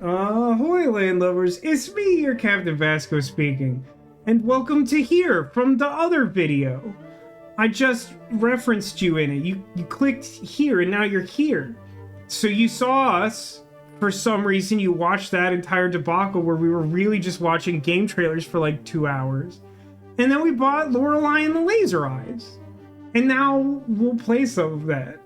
Ahoy, land lovers! It's me, your Captain Vasco speaking, and welcome to here from the other video. I just referenced you in it. You clicked here, and now you're here. So you saw us. For some reason, you watched that entire debacle where we were really just watching game trailers for like 2 hours. And then we bought Lorelei and the Laser Eyes. And now we'll play some of that.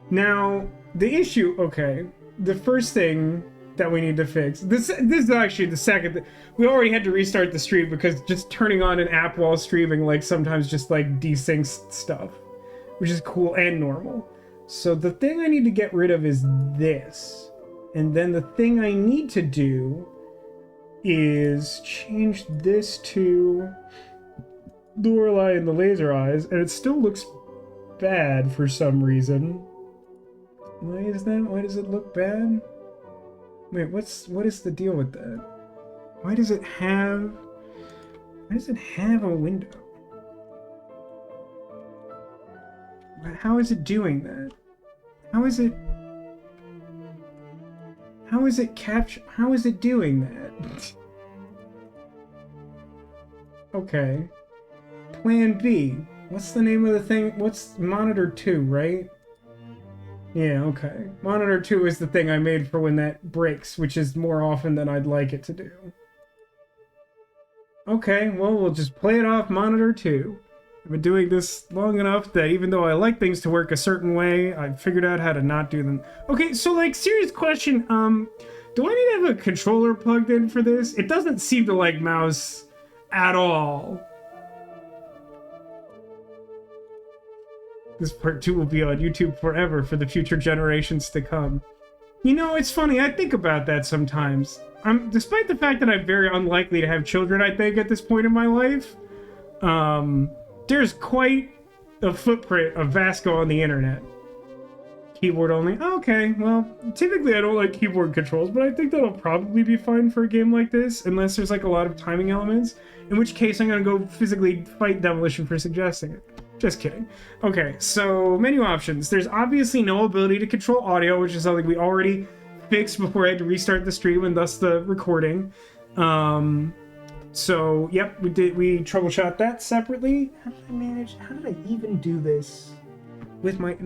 Now, the issue, okay, the first thing that we need to fix, this is actually the second, we already had to restart the stream because just turning on an app while streaming like sometimes just like desyncs stuff, which is cool and normal. So the thing I need to get rid of is this. And then the thing I need to do is change this to Lorelei and the Laser Eyes, and it still looks bad for some reason. Why is that? Why does it look bad? Wait, what is the deal with that? Why does it have a window? How is it doing that? How is it doing that? Okay. Plan B. What's the name of the thing? What's monitor 2, right? Yeah, okay. Monitor 2 is the thing I made for when that breaks, which is more often than I'd like it to do. Okay, well, we'll just play it off monitor 2. I've been doing this long enough that even though I like things to work a certain way, I've figured out how to not do them. Okay, so like, serious question, do I need to have a controller plugged in for this? It doesn't seem to like mouse at all. This part 2 will be on YouTube forever for the future generations to come. You know, it's funny, I think about that sometimes. Despite the fact that I'm very unlikely to have children, I think, at this point in my life, there's quite a footprint of Vasco on the internet. Keyboard only. Okay, well, typically I don't like keyboard controls, but I think that'll probably be fine for a game like this, unless there's like a lot of timing elements, in which case I'm gonna go physically fight Demolition for suggesting it. Just kidding. Okay, so menu options. There's obviously no ability to control audio, which is something we already fixed before I had to restart the stream and thus the recording. So yep, we troubleshot that separately. How did I even do this with my,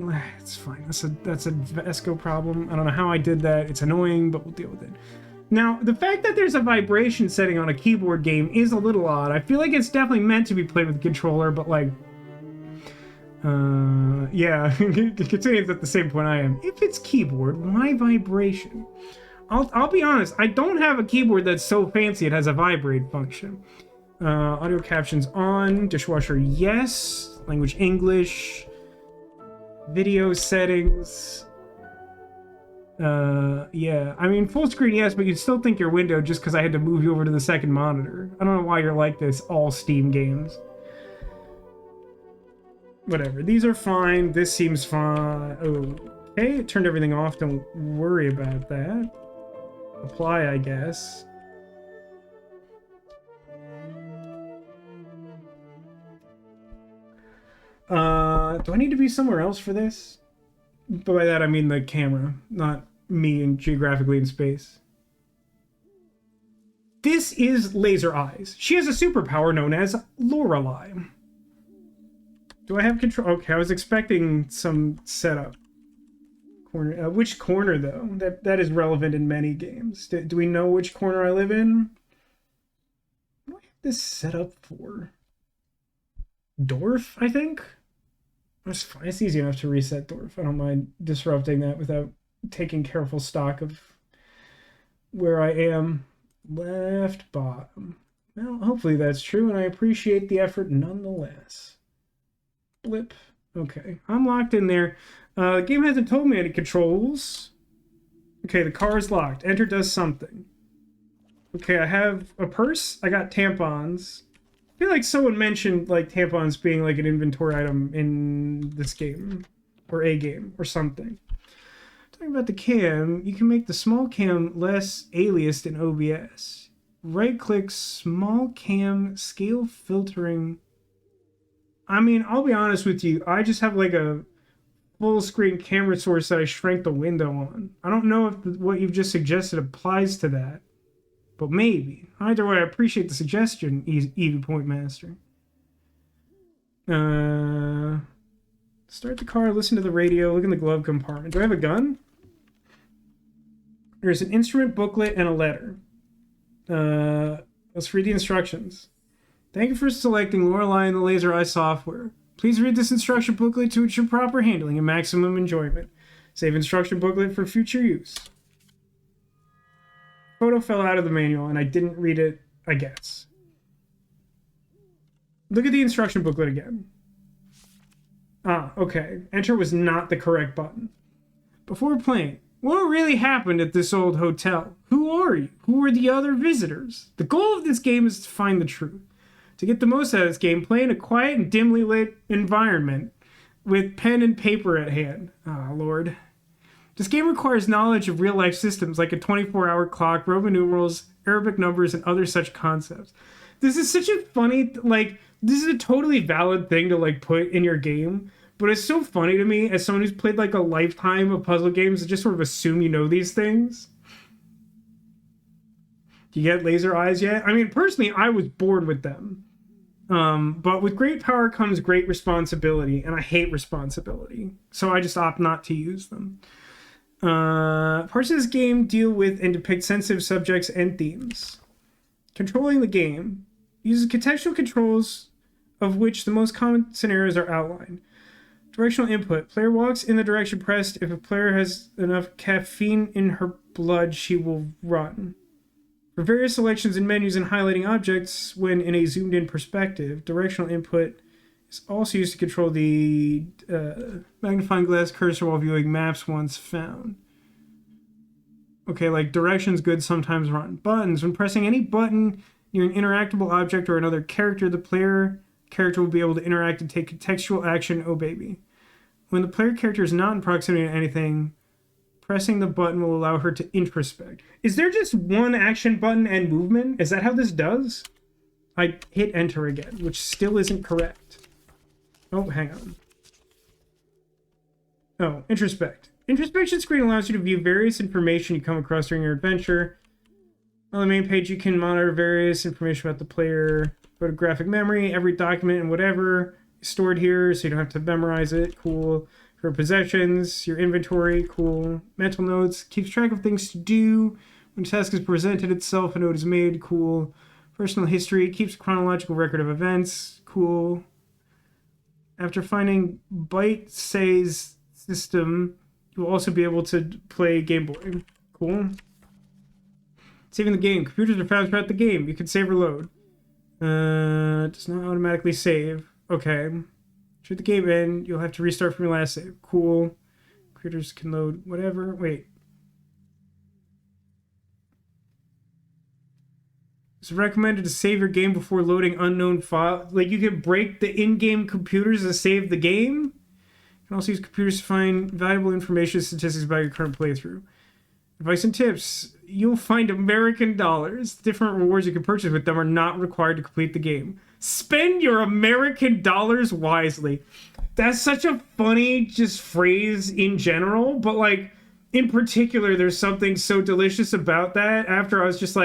it's fine. That's a Vasco problem. I don't know how I did that. It's annoying, but we'll deal with it. Now, the fact that there's a vibration setting on a keyboard game is a little odd. I feel like it's definitely meant to be played with a controller, but like, yeah, Katani's at the same point I am. If it's keyboard, why vibration? I'll be honest, I don't have a keyboard that's so fancy it has a vibrate function. Audio captions on, dishwasher yes, language English, video settings. Yeah, I mean full screen yes, but you'd still think you're windowed just because I had to move you over to the second monitor. I don't know why you're like this, all Steam games. Whatever, these are fine. This seems fine. Okay, it turned everything off. Don't worry about that. Apply, I guess. Do I need to be somewhere else for this? By that I mean the camera, not me and geographically in space. This is Laser Eyes. She has a superpower known as Lorelei. Do I have control? Okay, I was expecting some setup. Corner. Which corner, though? That is relevant in many games. Do we know which corner I live in? What do I have this set up for? Dwarf, I think? That's fine. It's easy enough to reset Dwarf. I don't mind disrupting that without taking careful stock of where I am. Left bottom. Well, hopefully that's true, and I appreciate the effort nonetheless. Blip. Okay, I'm locked in there. The game hasn't told me any controls. Okay, the car is locked. Enter does something. Okay, I have a purse. I got tampons. I feel like someone mentioned like tampons being like an inventory item in this game. Or a game, or something. Talking about the cam, you can make the small cam less aliased in OBS. Right-click small cam scale filtering. I mean, I'll be honest with you. I just have like a full screen camera source that I shrank the window on. I don't know if what you've just suggested applies to that, but maybe. Either way, I appreciate the suggestion, Eevee Point Master. Start the car, listen to the radio, look in the glove compartment. Do I have a gun? There's an instrument booklet and a letter. Let's read the instructions. Thank you for selecting Lorelei and the Laser Eye software. Please read this instruction booklet to ensure proper handling and maximum enjoyment. Save instruction booklet for future use. Photo fell out of the manual and I didn't read it, I guess. Look at the instruction booklet again. Ah, okay. Enter was not the correct button. Before playing, what really happened at this old hotel? Who are you? Who are the other visitors? The goal of this game is to find the truth. To get the most out of this game, play in a quiet and dimly lit environment with pen and paper at hand. Ah, Lord. This game requires knowledge of real-life systems like a 24-hour clock, Roman numerals, Arabic numbers, and other such concepts. This is such a funny, this is a totally valid thing to, put in your game, but it's so funny to me as someone who's played, a lifetime of puzzle games to just sort of assume you know these things. Do you get laser eyes yet? I mean, personally, I was bored with them. But with great power comes great responsibility, and I hate responsibility, so I just opt not to use them. Parts of this game deal with and depict sensitive subjects and themes. Controlling the game uses contextual controls, of which the most common scenarios are outlined. Directional input. Player walks in the direction pressed. If a player has enough caffeine in her blood, she will run. For various selections in menus and highlighting objects when in a zoomed-in perspective, directional input is also used to control the magnifying glass cursor while viewing maps once found. Okay, directions good, sometimes run. Buttons. When pressing any button near an interactable object or another character, the player character will be able to interact and take contextual action, oh baby. When the player character is not in proximity to anything, pressing the button will allow her to introspect. Is there just one action button and movement? Is that how this does? I hit enter again, which still isn't correct. Oh, hang on. Oh, introspect. Introspection screen allows you to view various information you come across during your adventure. On the main page, you can monitor various information about the player. Photographic memory, every document and whatever is stored here, so you don't have to memorize it. Cool. Your possessions, your inventory, cool. Mental notes, keeps track of things to do. When a task is presented itself, a note is made, cool. Personal history, keeps a chronological record of events, cool. After finding Byte Say's system, you will also be able to play Game Boy. Cool. Saving the game. Computers are found throughout the game. You can save or load. Does not automatically save. Okay. Shoot the game in. You'll have to restart from your last save. Cool. Computers can load whatever. Wait. It's recommended to save your game before loading unknown files. You can break the in-game computers to save the game. You can also use computers to find valuable information and statistics about your current playthrough. Advice and tips. You'll find American dollars. Different rewards you can purchase with them are not required to complete the game. Spend your American dollars wisely. That's such a funny phrase in general, but in particular, there's something so delicious about that. After I was just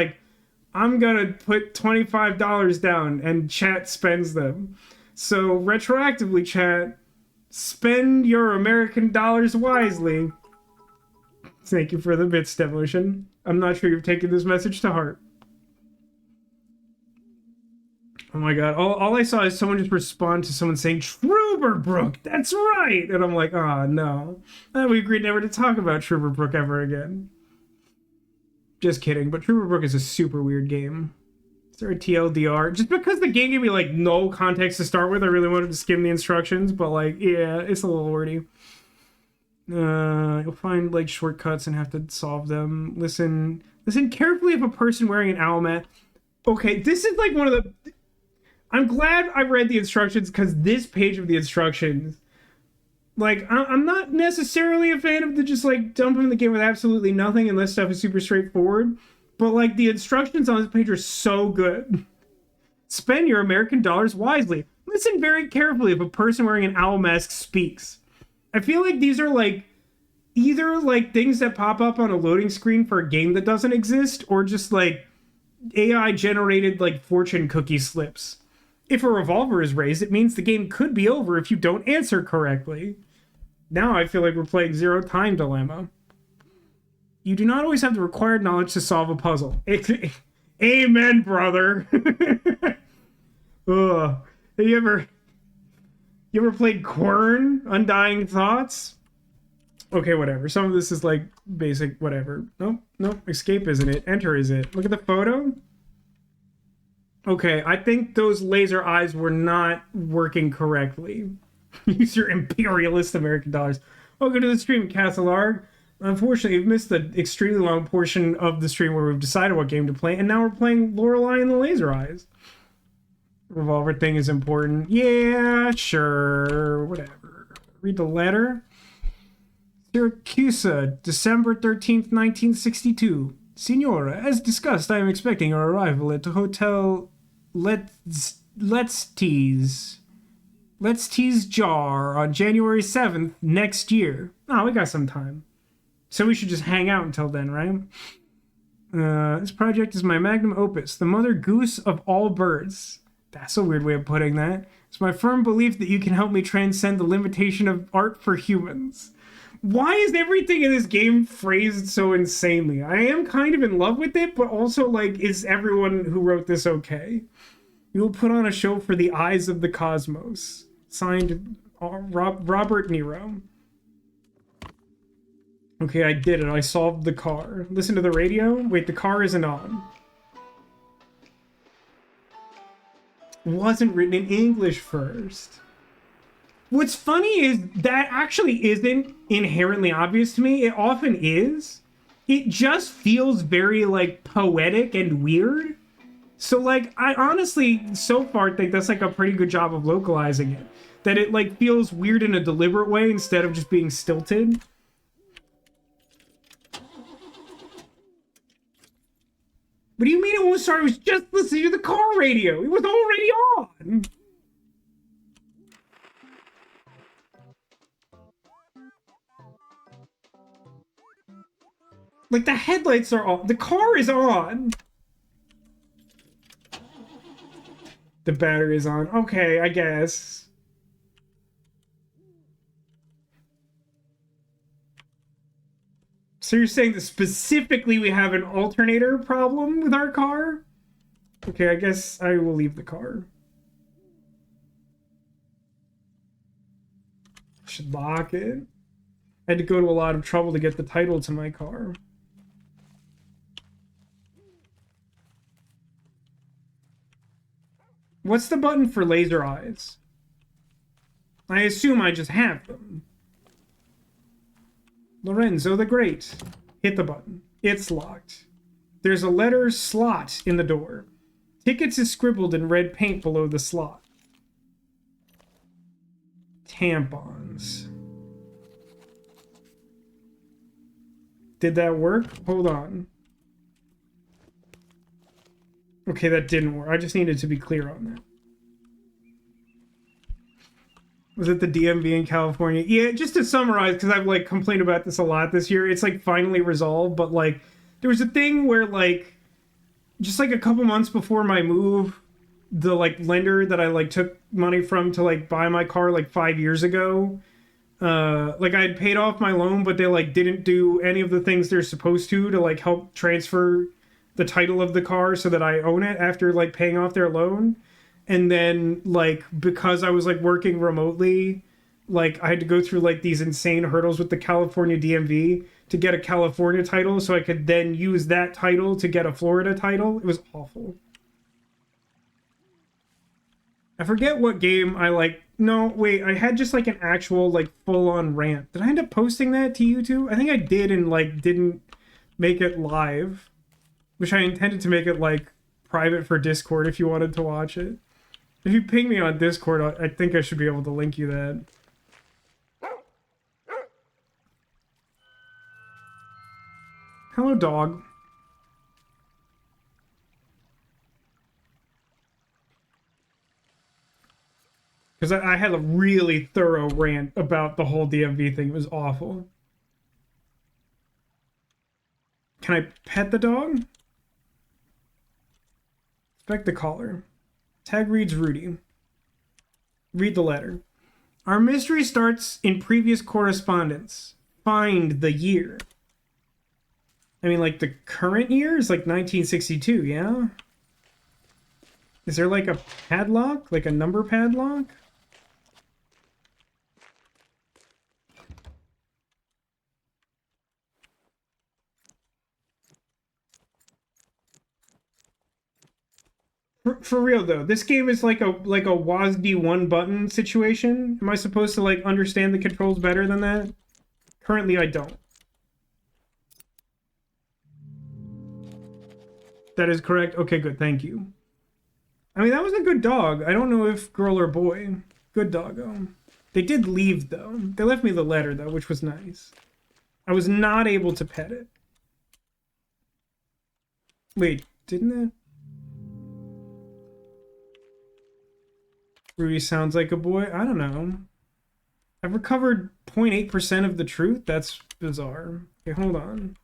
I'm gonna put $25 down, and chat spends them. So retroactively, chat, spend your American dollars wisely. Thank you for the bits, Demolition. I'm not sure you've taken this message to heart. Oh my god. All I saw is someone just respond to someone saying, Truberbrook, that's right! And I'm like, oh no. We agreed never to talk about Truberbrook ever again. Just kidding, but Truberbrook is a super weird game. Is there a TLDR? Just because the game gave me no context to start with, I really wanted to skim the instructions, but yeah, it's a little wordy. You'll find shortcuts and have to solve them. Listen carefully if a person wearing an owl mat. Okay, this is one of the. I'm glad I read the instructions because this page of the instructions, I'm not necessarily a fan of the just dumping the game with absolutely nothing unless stuff is super straightforward. But the instructions on this page are so good. Spend your American dollars wisely. Listen very carefully if a person wearing an owl mask speaks. I feel like these are like either like things that pop up on a loading screen for a game that doesn't exist, or just like AI generated like fortune cookie slips. If a revolver is raised, it means the game could be over if you don't answer correctly. Now I feel like we're playing Zero Time Dilemma. You do not always have the required knowledge to solve a puzzle. Amen, brother. Ugh. Have you ever played Quern? Undying Thoughts? Okay, whatever. Some of this is like basic whatever. Nope, nope. Escape isn't it. Enter is it. Look at the photo. Okay, I think those laser eyes were not working correctly. Use your imperialist American dollars. Welcome to the stream, Castleard. Unfortunately, we've missed the extremely long portion of the stream where we've decided what game to play, and now we're playing Lorelei and the Laser Eyes. Revolver thing is important. Yeah, sure, whatever. Read the letter. Syracuse, December 13th, 1962. Signora, as discussed, I am expecting your arrival at the Hotel Let's Tease Jar on January 7th next year. Oh, we got some time. So we should just hang out until then, right? This project is my magnum opus, the mother goose of all birds. That's a weird way of putting that. It's my firm belief that you can help me transcend the limitation of art for humans. Why is everything in this game phrased so insanely? I am kind of in love with it, but also, like, is everyone who wrote this okay? We will put on a show for the eyes of the cosmos. Signed, Robert Nero. Okay, I did it. I solved the car. Listen to the radio? Wait, the car isn't on. Wasn't written in English first. What's funny is that actually isn't inherently obvious to me. It often is. It just feels very, like, poetic and weird. So, like, I honestly, so far, think that's, like, a pretty good job of localizing it. That it, like, feels weird in a deliberate way instead of just being stilted. What do you mean it won't start? I was just listening to the car radio. It was already on. Like, the headlights are on. The car is on. The battery is on. Okay, I guess. So you're saying that specifically we have an alternator problem with our car? Okay, I guess I will leave the car. Should lock it. I had to go to a lot of trouble to get the title to my car. What's the button for laser eyes? I assume I just have them. Lorenzo the Great. Hit the button. It's locked. There's a letter slot in the door. Tickets is scribbled in red paint below the slot. Tampons. Did that work? Hold on. Okay, that didn't work. I just needed to be clear on that. Was it the DMV in California? Yeah, just to summarize, because I've, like, complained about this a lot this year. It's, like, finally resolved, but, like, there was a thing where, like, just, like, a couple months before my move, the, like, lender that I, like, took money from to, like, buy my car, like, 5 years ago, like, I had paid off my loan, but they, like, didn't do any of the things they're supposed to like, help transfer the title of the car so that I own it after, like, paying off their loan. And then, like, because I was, like, working remotely, like, I had to go through, like, these insane hurdles with the California DMV to get a California title so I could then use that title to get a Florida title. It was awful. I forget what game I, like... No, wait, I had just, like, an actual, like, full-on rant. Did I end up posting that to YouTube? I think I did and, like, didn't make it live. Which I intended to make it, like, private for Discord if you wanted to watch it. If you ping me on Discord, I think I should be able to link you that. Hello, dog. Because I had a really thorough rant about the whole DMV thing. It was awful. Can I pet the dog? Inspect the collar. Tag reads Rudy. Read the letter. Our mystery starts in previous correspondence. Find the year. I mean, like, the current year is like 1962, yeah? Is there like a padlock? Like a number padlock? For real though, this game is like a WASD one button situation. Am I supposed to like understand the controls better than that? Currently, I don't. That is correct. Okay, good. Thank you. I mean, that was a good dog. I don't know if girl or boy. Good doggo. They did leave though. They left me the letter though, which was nice. I was not able to pet it. Wait, didn't it? Rudy sounds like a boy. I don't know. I've recovered 0.8% of the truth? That's bizarre. Okay, hold on.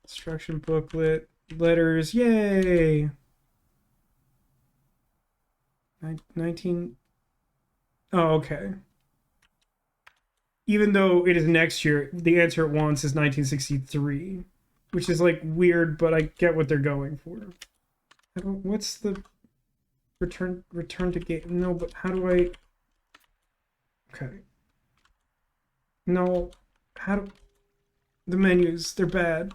Instruction booklet. Letters. Yay! 19... Oh, okay. Even though it is next year, the answer it wants is 1963. Which is, like, weird, but I get what they're going for. What's the... Return to game? No, but how do I... Okay. No. How do... The menus, they're bad.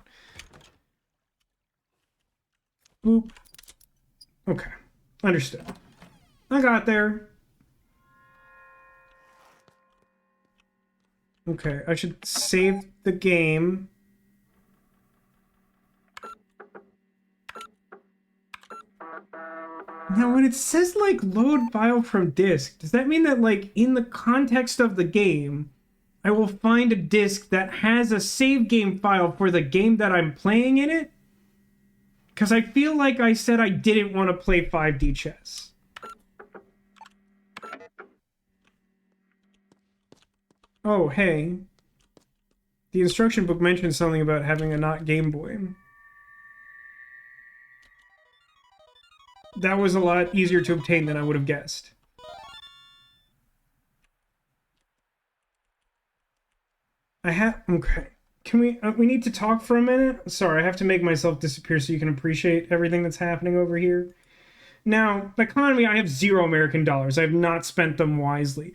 Boop. Okay. Understood. I got there. Okay, I should save the game. Now, when it says, like, load file from disk, does that mean that, like, in the context of the game, I will find a disk that has a save game file for the game that I'm playing in it? Because I feel like I said I didn't want to play 5D chess. Oh, hey. The instruction book mentioned something about having a not Game Boy. That was a lot easier to obtain than I would have guessed. Okay. Can we need to talk for a minute? Sorry, I have to make myself disappear so you can appreciate everything that's happening over here. Now, economy, I have 0 American dollars. I have not spent them wisely.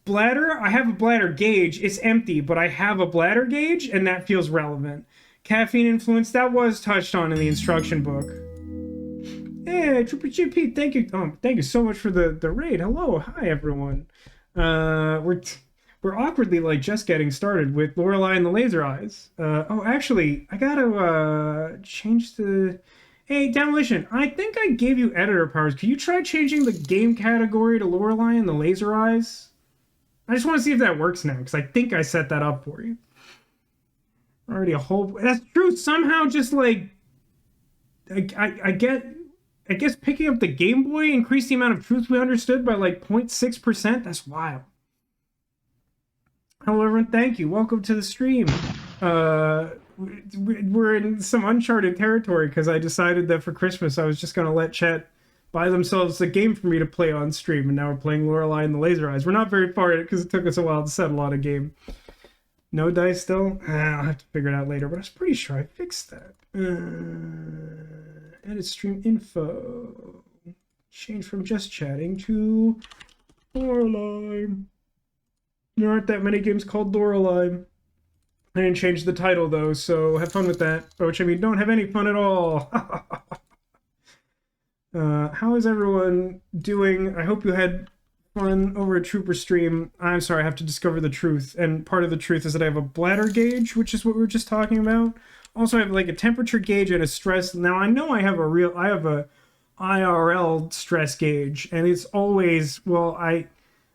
Bladder, I have a bladder gauge. It's empty, but I have a bladder gauge, and that feels relevant. Caffeine influence, that was touched on in the instruction book. Hey, Trooper GP, thank you. Thank you so much for the raid. Hello, hi everyone. We're awkwardly like just getting started with Lorelei and the Laser Eyes. Oh, actually, I gotta change the. Hey, Demolition, I think I gave you editor powers. Can you try changing the game category to Lorelei and the Laser Eyes? I just want to see if that works now, because I think I set that up for you. Already a whole. That's true. Somehow, just like I guess picking up the Game Boy increased the amount of truth we understood by like 0.6%. That's wild. Hello, everyone. Thank you. Welcome to the stream. We're in some uncharted territory because I decided that for Christmas I was just going to let chat buy themselves a game for me to play on stream, and now we're playing Lorelei and the Laser Eyes. We're not very far in it because it took us a while to settle on a game. No dice still? I'll have to figure it out later, but I was pretty sure I fixed that. Edit stream info. Change from just chatting to Lorelei. There aren't that many games called Lorelei. I didn't change the title though, so have fun with that. Which, I mean, don't have any fun at all. How is everyone doing? I hope you had fun over a Trooper stream. I'm sorry, I have to discover the truth. And part of the truth is that I have a bladder gauge, which is what we were just talking about. Also, I have like a temperature gauge and a stress. Now, I know I have a IRL stress gauge, and it's always, well, I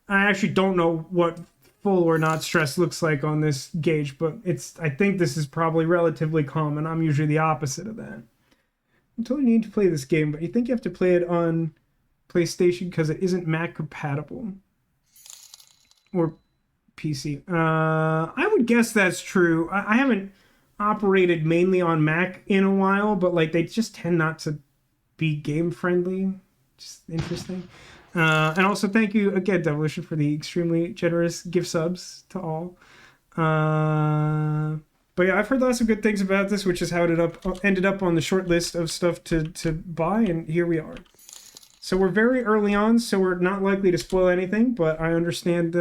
actually don't know what full or not stress looks like on this gauge, but I think this is probably relatively common. I'm usually the opposite of that. I totally need to play this game, but you think you have to play it on PlayStation because it isn't Mac compatible. Or PC. I would guess that's true. I haven't operated mainly on Mac in a while, but like they just tend not to be game friendly. Just interesting. And also thank you again, Devolution, for the extremely generous gift subs to all. But yeah, I've heard lots of good things about this, which is how it ended up on the short list of stuff to buy, and here we are. So we're very early on, so we're not likely to spoil anything, but I understand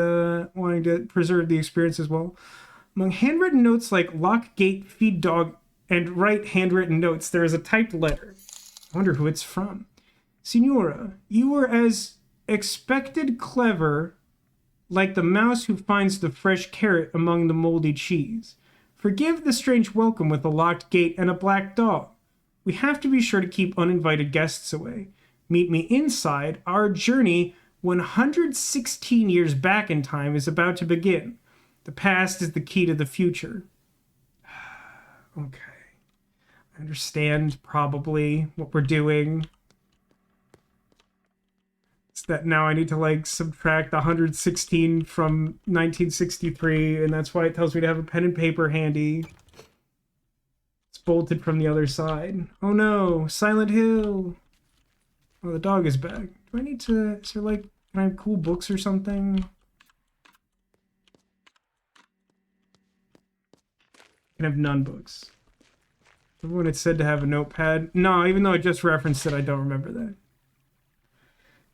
wanting to preserve the experience as well. Among handwritten notes like lock, gate, feed dog, and write handwritten notes, there is a typed letter. I wonder who it's from. Signora, you were as expected clever, like the mouse who finds the fresh carrot among the moldy cheese. Forgive the strange welcome with a locked gate and a black dog. We have to be sure to keep uninvited guests away. Meet me inside. Our journey 116 years back in time is about to begin. The past is the key to the future. Okay. I understand probably what we're doing. It's that now I need to like subtract 116 from 1963, and that's why it tells me to have a pen and paper handy. It's bolted from the other side. Oh no, Silent Hill. Oh, the dog is back. Do I need to... Is there, like... Can I have cool books or something? Can have none books. Remember when it said to have a notepad? No, even though I just referenced it, I don't remember that.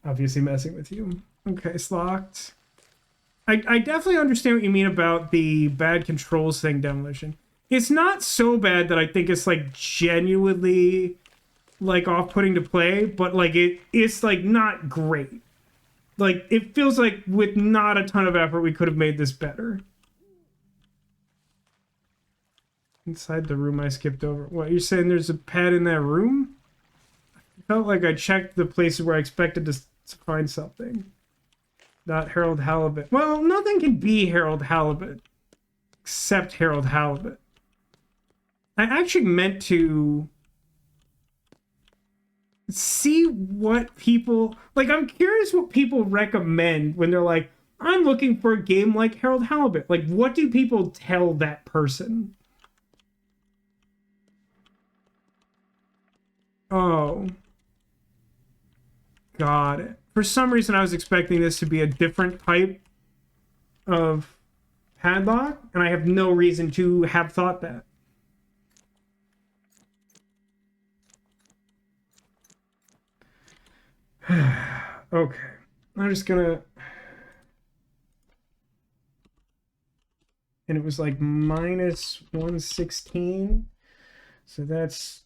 Obviously messing with you. Okay, it's locked. I definitely understand what you mean about the bad controls thing, Demolition. It's not so bad that I think it's, like, genuinely... like off-putting to play, but like it's like not great. Like it feels like with not a ton of effort we could have made this better. Inside the room I skipped over. What, you're saying there's a pad in that room? I felt like I checked the places where I expected to find something. Not Harold Halibut. Well, nothing can be Harold Halibut except Harold Halibut. I actually meant to see what people like. I'm curious what people recommend when they're like, I'm looking for a game like Harold Halibut. Like, what do people tell that person? Oh, got it. For some reason I was expecting this to be a different type of padlock, and I have no reason to have thought that. Okay, I'm just gonna... And it was like minus 116. So that's...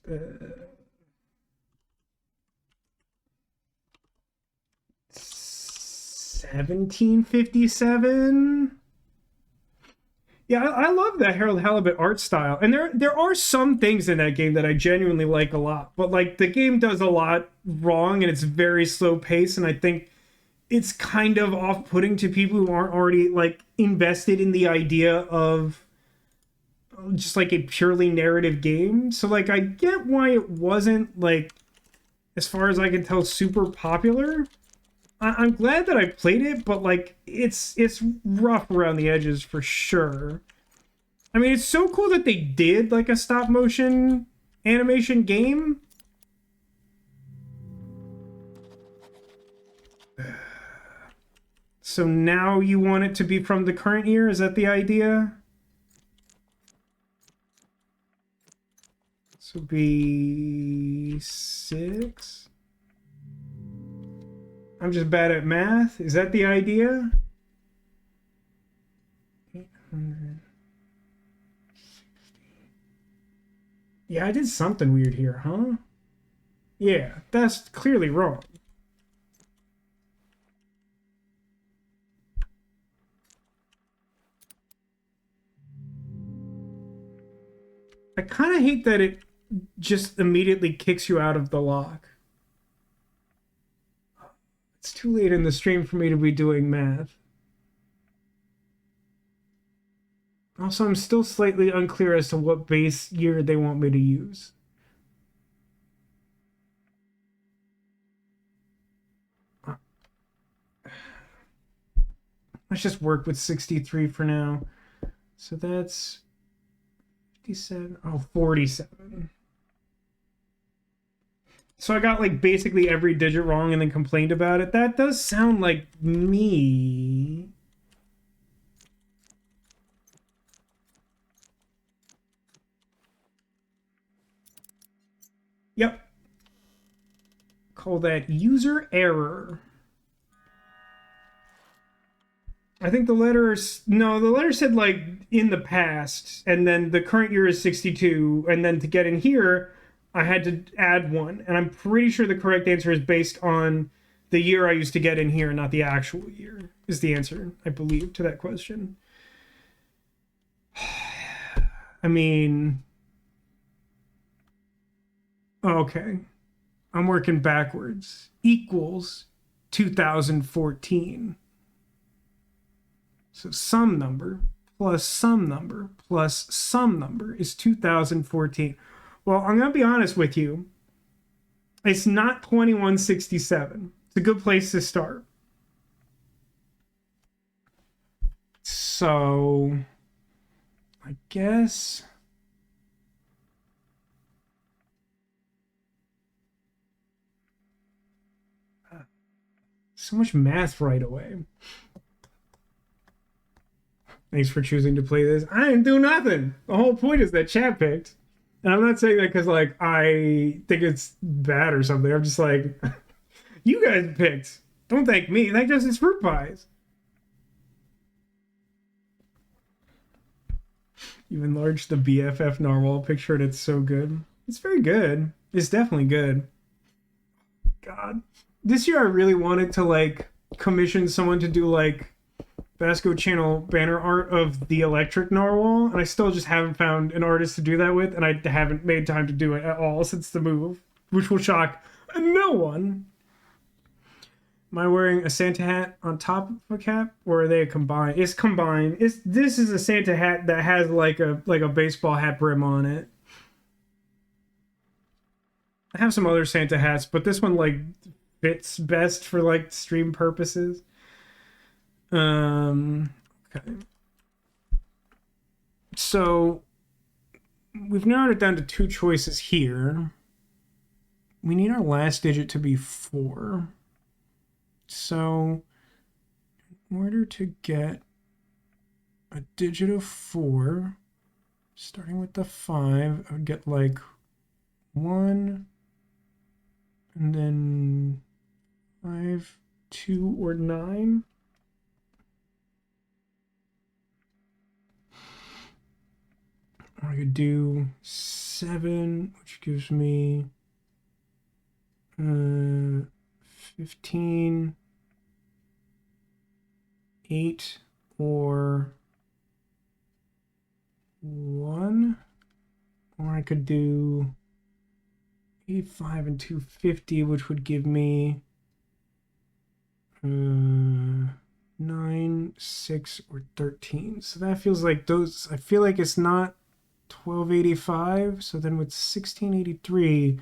1757. Yeah, I love that Harold Halibut art style, and there are some things in that game that I genuinely like a lot. But like the game does a lot wrong, and it's very slow paced, and I think it's kind of off-putting to people who aren't already like invested in the idea of just like a purely narrative game. So like I get why it wasn't like, as far as I can tell, super popular. I'm glad that I played it, but like it's rough around the edges for sure. I mean, it's so cool that they did like a stop motion animation game. So now you want it to be from the current year? Is that the idea? This would be 6. I'm just bad at math. Is that the idea? 860. Yeah, I did something weird here, huh? Yeah, that's clearly wrong. I kind of hate that it just immediately kicks you out of the lock. It's too late in the stream for me to be doing math. Also, I'm still slightly unclear as to what base year they want me to use. Let's just work with 63 for now. So that's 57. Oh, 47. So I got like basically every digit wrong and then complained about it. That does sound like me. Yep. Call that user error. I think the letter said like in the past, and then the current year is 62, and then to get in here, I had to add one, and I'm pretty sure the correct answer is based on the year I used to get in here, not the actual year, is the answer, I believe, to that question. I mean, okay, I'm working backwards. Equals 2014. So some number plus some number plus some number is 2014. Well, I'm going to be honest with you. It's not 2167. It's a good place to start. So, I guess... So much math right away. Thanks for choosing to play this. I didn't do nothing. The whole point is that chat picked. And I'm not saying that because, like, I think it's bad or something. I'm just like, you guys picked. Don't thank me. Thank Justice Fruit Pies. You enlarged the BFF narwhal picture and it's so good. It's very good. It's definitely good. God. This year I really wanted to, like, commission someone to do, like, Vasco channel banner art of the electric narwhal, and I still just haven't found an artist to do that with, and I haven't made time to do it at all since the move, which will shock no one. Am I wearing a Santa hat on top of a cap, or are they combined? It's combined. This is a Santa hat that has like a baseball hat brim on it. I have some other Santa hats, but this one like fits best for like stream purposes. Okay. So we've narrowed it down to two choices here. We need our last digit to be 4. So in order to get a digit of 4, starting with the 5, I would get like 1, and then 5, 2, or 9. I could do 7, which gives me 15, 8, or 1. Or I could do 8, 5, and 250, which would give me 9, 6, or 13. So that feels like those. I feel like it's not 1285. So then with 1683,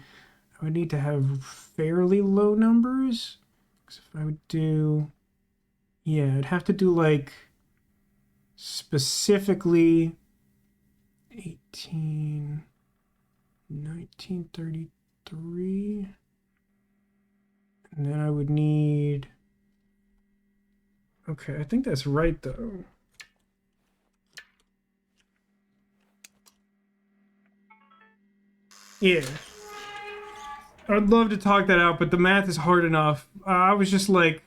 I would need to have fairly low numbers. Because if I would do, yeah, I'd have to do like specifically 1933. And then I would need, okay, I think that's right though. Yeah. I'd love to talk that out, but the math is hard enough. I was just like,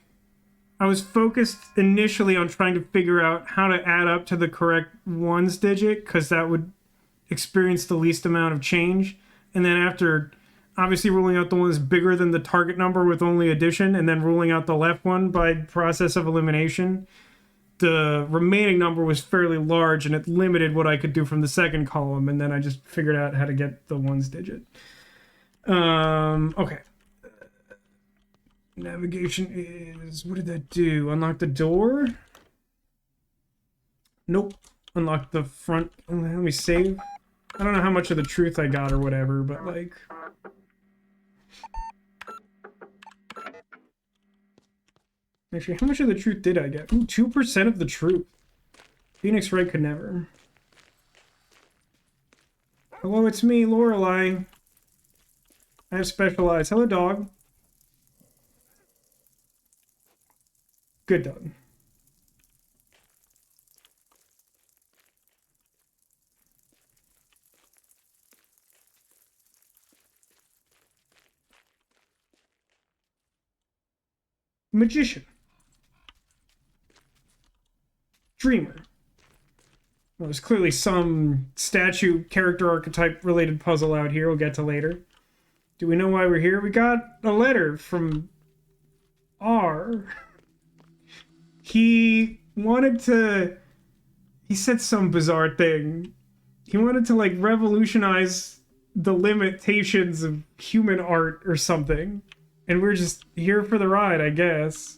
I was focused initially on trying to figure out how to add up to the correct ones digit, because that would experience the least amount of change. And then after obviously ruling out the one that's bigger than the target number with only addition, and then ruling out the left one by process of elimination, the remaining number was fairly large and it limited what I could do from the second column. And then I just figured out how to get the ones digit. Okay. Navigation is, what did that do? Unlock the door? Nope. Unlock the front. Let me save. I don't know how much of the truth I got or whatever, but like... Actually, how much of the truth did I get? Ooh, 2% of the truth. Phoenix Wright could never. Hello, it's me, Lorelei. I have special eyes. Hello, dog. Good dog. Magician. Dreamer. Well, there's clearly some statue character archetype related puzzle out here we'll get to later. Do we know why we're here? We got a letter from R. He said some bizarre thing. He wanted to like revolutionize the limitations of human art or something. And we're just here for the ride, I guess.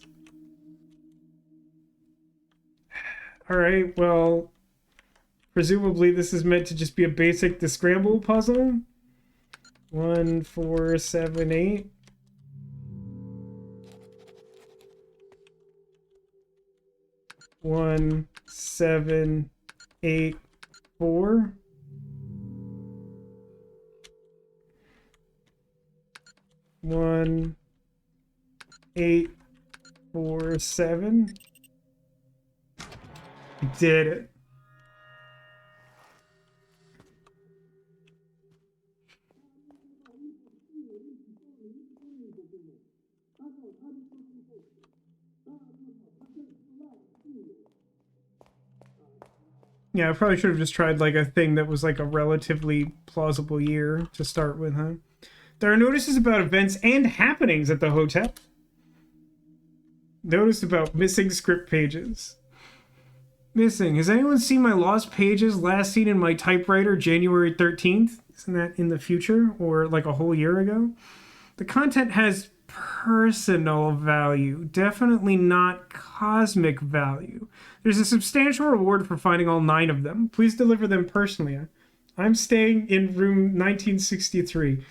Alright, well, presumably this is meant to just be a basic descramble puzzle. 1, 4, 7, 8. One, 7, 8, 4. One, 8, 4, 7. Did it. Yeah, I probably should have just tried like a thing that was like a relatively plausible year to start with, huh? There are notices about events and happenings at the hotel. Notice about missing script pages. Missing. Has anyone seen my lost pages last seen in my typewriter January 13th? Isn't that in the future or like a whole year ago? The content has personal value, definitely not cosmic value. There's a substantial reward for finding all 9 of them. Please deliver them personally. I'm staying in room 1963.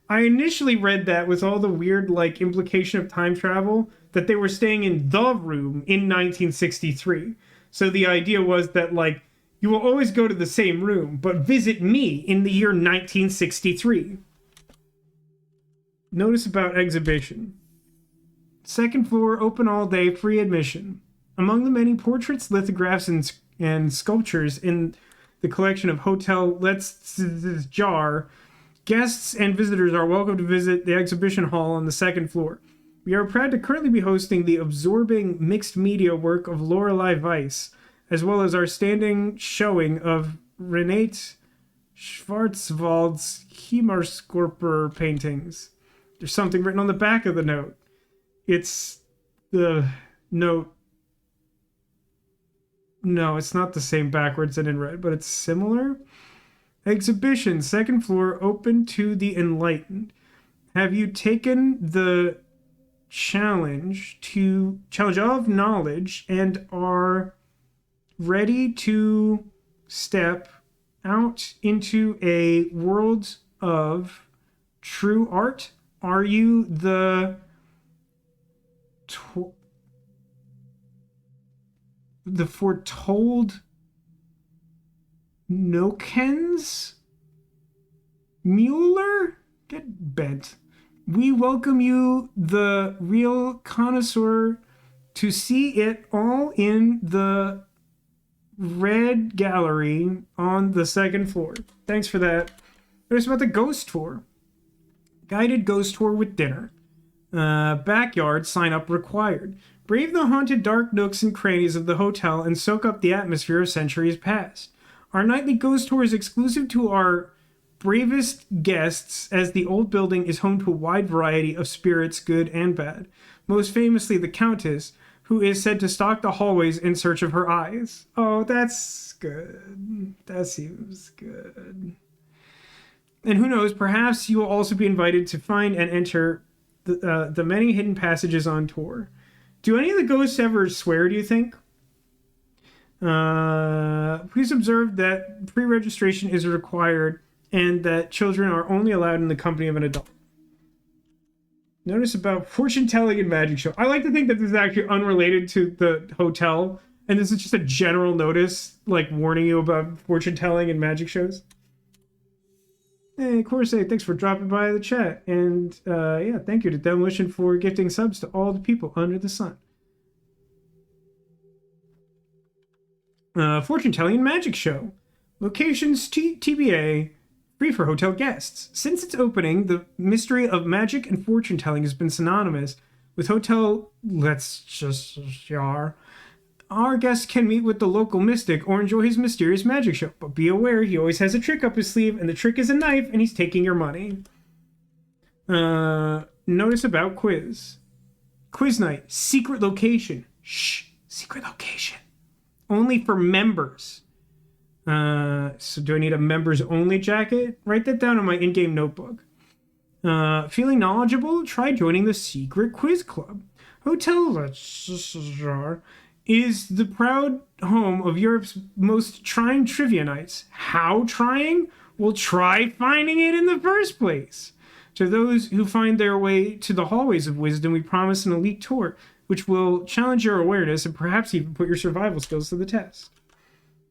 I initially read that with all the weird like implication of time travel that they were staying in the room in 1963. So the idea was that like you will always go to the same room, but visit me in the year 1963. Notice about exhibition. Second floor, open all day, free admission. Among the many portraits, lithographs, and sculptures in the collection of Hotel Let's Jar, guests and visitors are welcome to visit the exhibition hall on the second floor. We are proud to currently be hosting the absorbing mixed media work of Lorelei Weiss, as well as our standing showing of Renate Schwarzwald's Himmelskörper paintings. There's something written on the back of the note. It's the note. No, it's not the same backwards and in red, but it's similar. Exhibition, second floor, open to the enlightened. Have you taken the challenge of knowledge and are ready to step out into a world of true art? Are you the foretold Nokens? Mueller? Get bent. We welcome you, the real connoisseur, to see it all in the red gallery on the second floor. Thanks for that. There's about the ghost tour. Guided ghost tour with dinner. Backyard sign up required. Brave the haunted dark nooks and crannies of the hotel and soak up the atmosphere of centuries past. Our nightly ghost tour is exclusive to our bravest guests, as the old building is home to a wide variety of spirits, good and bad. Most famously, the Countess, who is said to stalk the hallways in search of her eyes. Oh, that's good. That seems good. And who knows, perhaps you will also be invited to find and enter the many hidden passages on tour. Do any of the ghosts ever swear, do you think? Please observe that pre-registration is required and that children are only allowed in the company of an adult. Notice about fortune telling and magic show. I like to think that this is actually unrelated to the hotel, and this is just a general notice, like warning you about fortune telling and magic shows. Hey, Corsair, thanks for dropping by the chat. And yeah, thank you to Demolition for gifting subs to all the people under the sun. Fortune telling and magic show. Locations TBA. Free for hotel guests. Since its opening, the mystery of magic and fortune telling has been synonymous with hotel. Let's just jar. Our guests can meet with the local mystic or enjoy his mysterious magic show, but be aware he always has a trick up his sleeve, and the trick is a knife, and he's taking your money. Notice about quiz. Quiz night. Secret location. Shh. Secret location. Only for members. So do I need a members only jacket? Write that down in my in-game notebook. Feeling knowledgeable? Try joining the secret quiz club. Hotel is the proud home of Europe's most trying trivia nights. How trying? Well, try finding it in the first place. To those who find their way to the hallways of wisdom, we promise an elite tour, which will challenge your awareness and perhaps even put your survival skills to the test.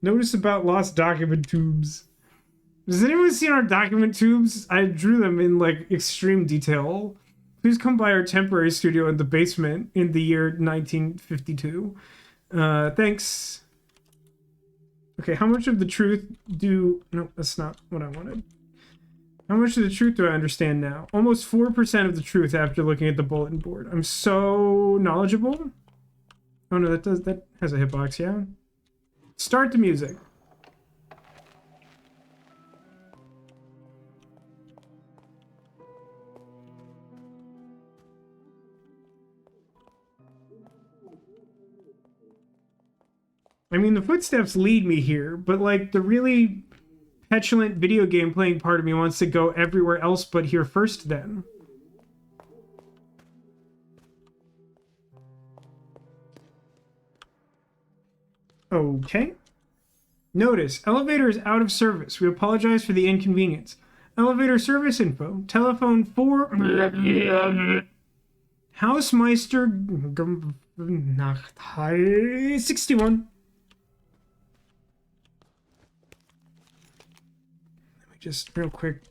Notice about lost document tubes. Has anyone seen our document tubes? I drew them in like extreme detail. Please come by our temporary studio in the basement in the year 1952. Thanks. Okay, how much of the truth do... No, that's not what I wanted. How much of the truth do I understand now? Almost 4% of the truth after looking at the bulletin board. I'm so knowledgeable. Oh no, that has a hitbox, yeah? Start the music. I mean, the footsteps lead me here, but like the really petulant video game playing part of me wants to go everywhere else but here first then. Okay. Notice, elevator is out of service. We apologize for the inconvenience. Elevator service info. Telephone 4... Hausmeister... 61. Let me just real quick.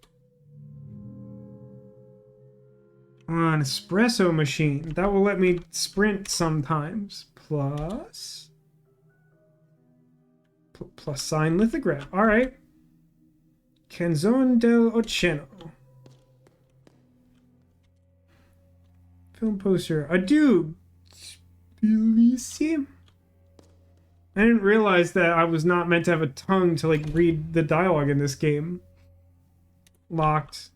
An espresso machine. That will let me sprint sometimes. Plus sign lithograph. All right. Canzone del Oceano. Film poster. Adieu. Bellissimo. I didn't realize that I was not meant to have a tongue to like read the dialogue in this game. Locked.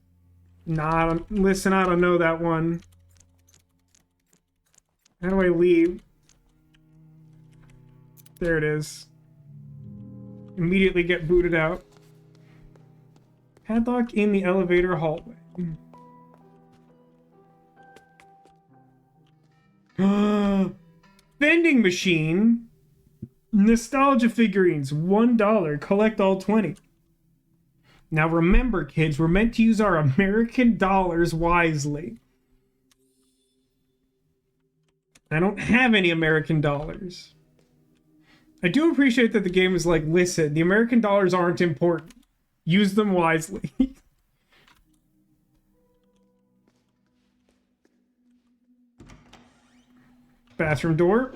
Nah, listen, I don't know that one. How do I leave? There it is. Immediately get booted out. Padlock in the elevator hallway. Vending machine. Nostalgia figurines. $1. Collect all 20. Now remember, kids, we're meant to use our American dollars wisely. I don't have any American dollars. I do appreciate that the game is like, listen, the American dollars aren't important. Use them wisely. Bathroom door.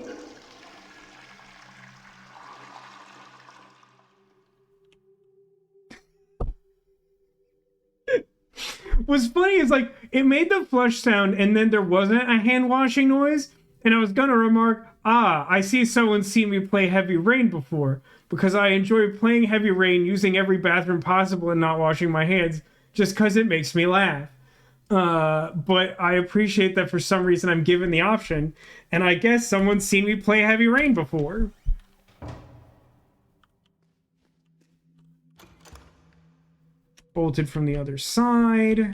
What's funny is like, it made the flush sound and then there wasn't a hand washing noise. And I was gonna remark, I see someone's seen me play Heavy Rain before, because I enjoy playing Heavy Rain using every bathroom possible and not washing my hands, just because it makes me laugh. But I appreciate that for some reason I'm given the option, and I guess someone's seen me play Heavy Rain before. Bolted from the other side.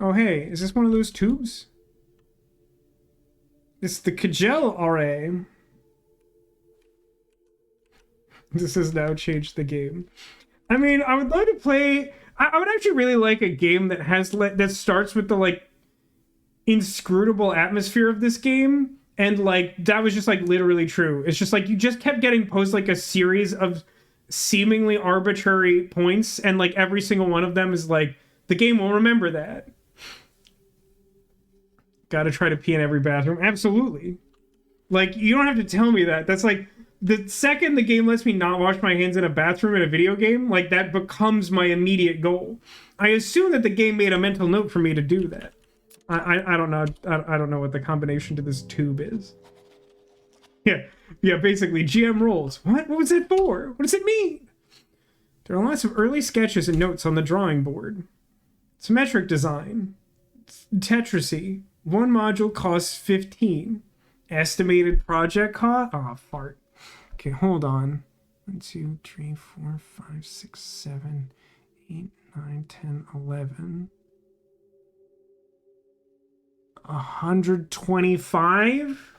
Oh, hey, is this one of those tubes? It's the Kajel RA. This has now changed the game. I mean, I would love to play. I would actually really like a game that has that starts with the like inscrutable atmosphere of this game, and like that was just like literally true. It's just like you just kept getting posed like a series of seemingly arbitrary points, and like every single one of them is like the game will remember that. Got to try to pee in every bathroom. Absolutely. Like you don't have to tell me that. That's like the second the game lets me not wash my hands in a bathroom in a video game, like that becomes my immediate goal. I assume that the game made a mental note for me to do that. I don't know. I don't know what the combination to this tube is. Yeah. Basically, GM rolls. What? What was that for? What does it mean? There are lots of early sketches and notes on the drawing board. Symmetric design. Tetrisy. One module costs 15. Estimated project cost. Oh, fart. Okay, hold on. 1, 2, 3, 4, 5, 6, 7, 8, 9, 10, 11. 125.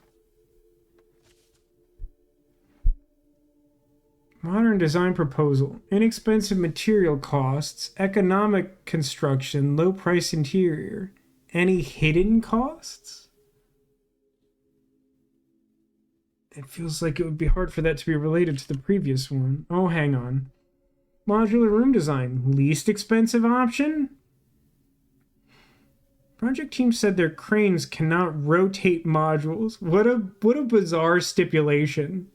Modern design proposal. Inexpensive material costs. Economic construction. Low price interior. Any hidden costs? It feels like it would be hard for that to be related to the previous one. Oh, hang on. Modular room design. Least expensive option? Project team said their cranes cannot rotate modules. What a bizarre stipulation.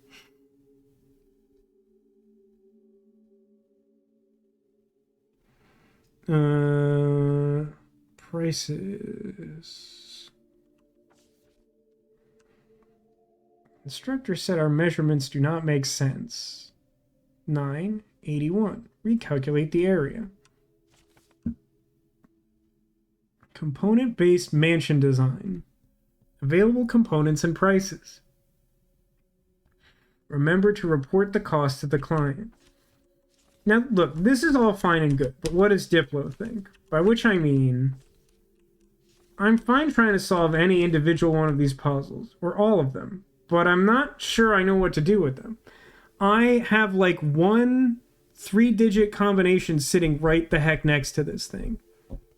Prices. Instructor said our measurements do not make sense. 981. Recalculate the area. Component-based mansion design. Available components and prices. Remember to report the cost to the client. Now, look, this is all fine and good, but what does Diplo think? By which I mean, I'm fine trying to solve any individual one of these puzzles, or all of them, but I'm not sure I know what to do with them. I have like one 3-digit combination sitting right the heck next to this thing.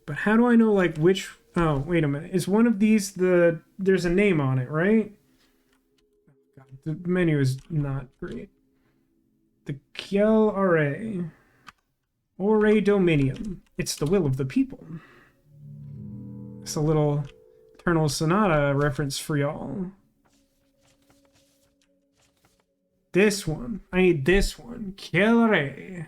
But how do I know like which... Oh, wait a minute. Is one of these the... There's a name on it, right? God, the menu is not great. The Kiel Array. Ore Dominium. It's the will of the people. It's a little Eternal Sonata reference for y'all. This one. I need this one. Kiel Array.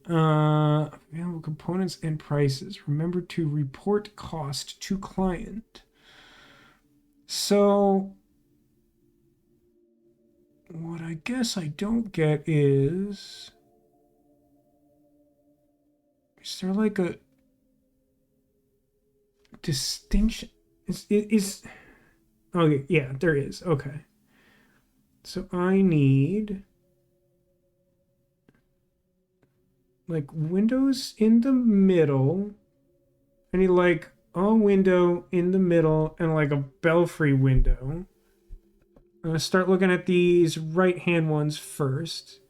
Available components and prices. Remember to report cost to client. So... what I guess I don't get is there like a distinction? Is okay, yeah, there is. Okay. So I need like windows in the middle. I need like a window in the middle and like a belfry window. I'm going to start looking at these right-hand ones first.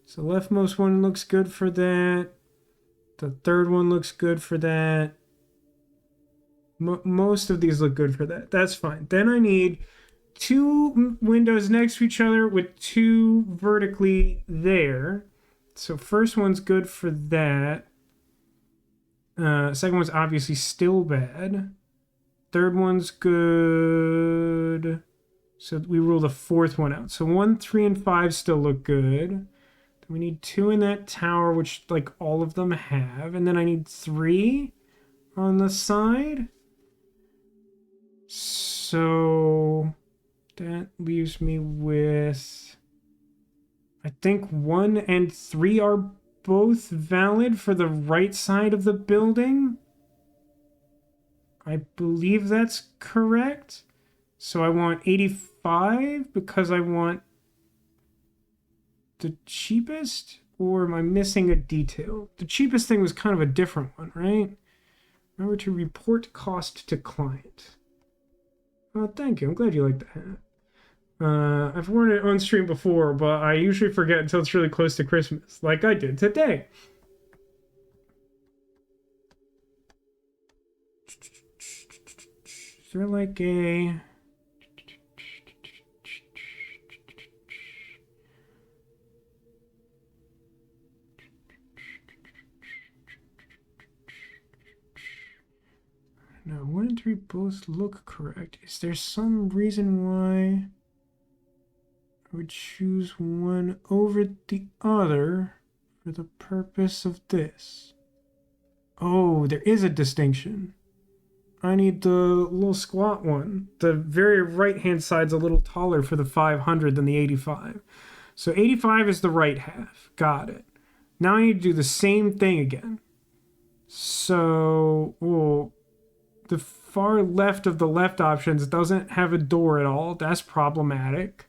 So the leftmost one looks good for that. The third one looks good for that. Most of these look good for that. That's fine. Then I need 2 windows next to each other with 2 vertically there. So first one's good for that. Second one's obviously still bad. Third one's good... So we rule the fourth one out. So 1, 3, and 5 still look good. Then we need 2 in that tower, which like all of them have. And then I need 3 on the side. So that leaves me with... I think 1 and 3 are both valid for the right side of the building. I believe that's correct. So I want 85 because I want the cheapest, or am I missing a detail? The cheapest thing was kind of a different one, right? Remember to report cost to client. Oh, thank you. I'm glad you like that. I've worn it on stream before, but I usually forget until it's really close to Christmas, like I did today. Is there like a... No, 1 and 3 both look correct. Is there some reason why I would choose one over the other for the purpose of this? Oh, there is a distinction. I need the little squat one. The very right-hand side's a little taller for the 500 than the 85. So 85 is the right half. Got it. Now I need to do the same thing again. So, the far left of the left options doesn't have a door at all. That's problematic.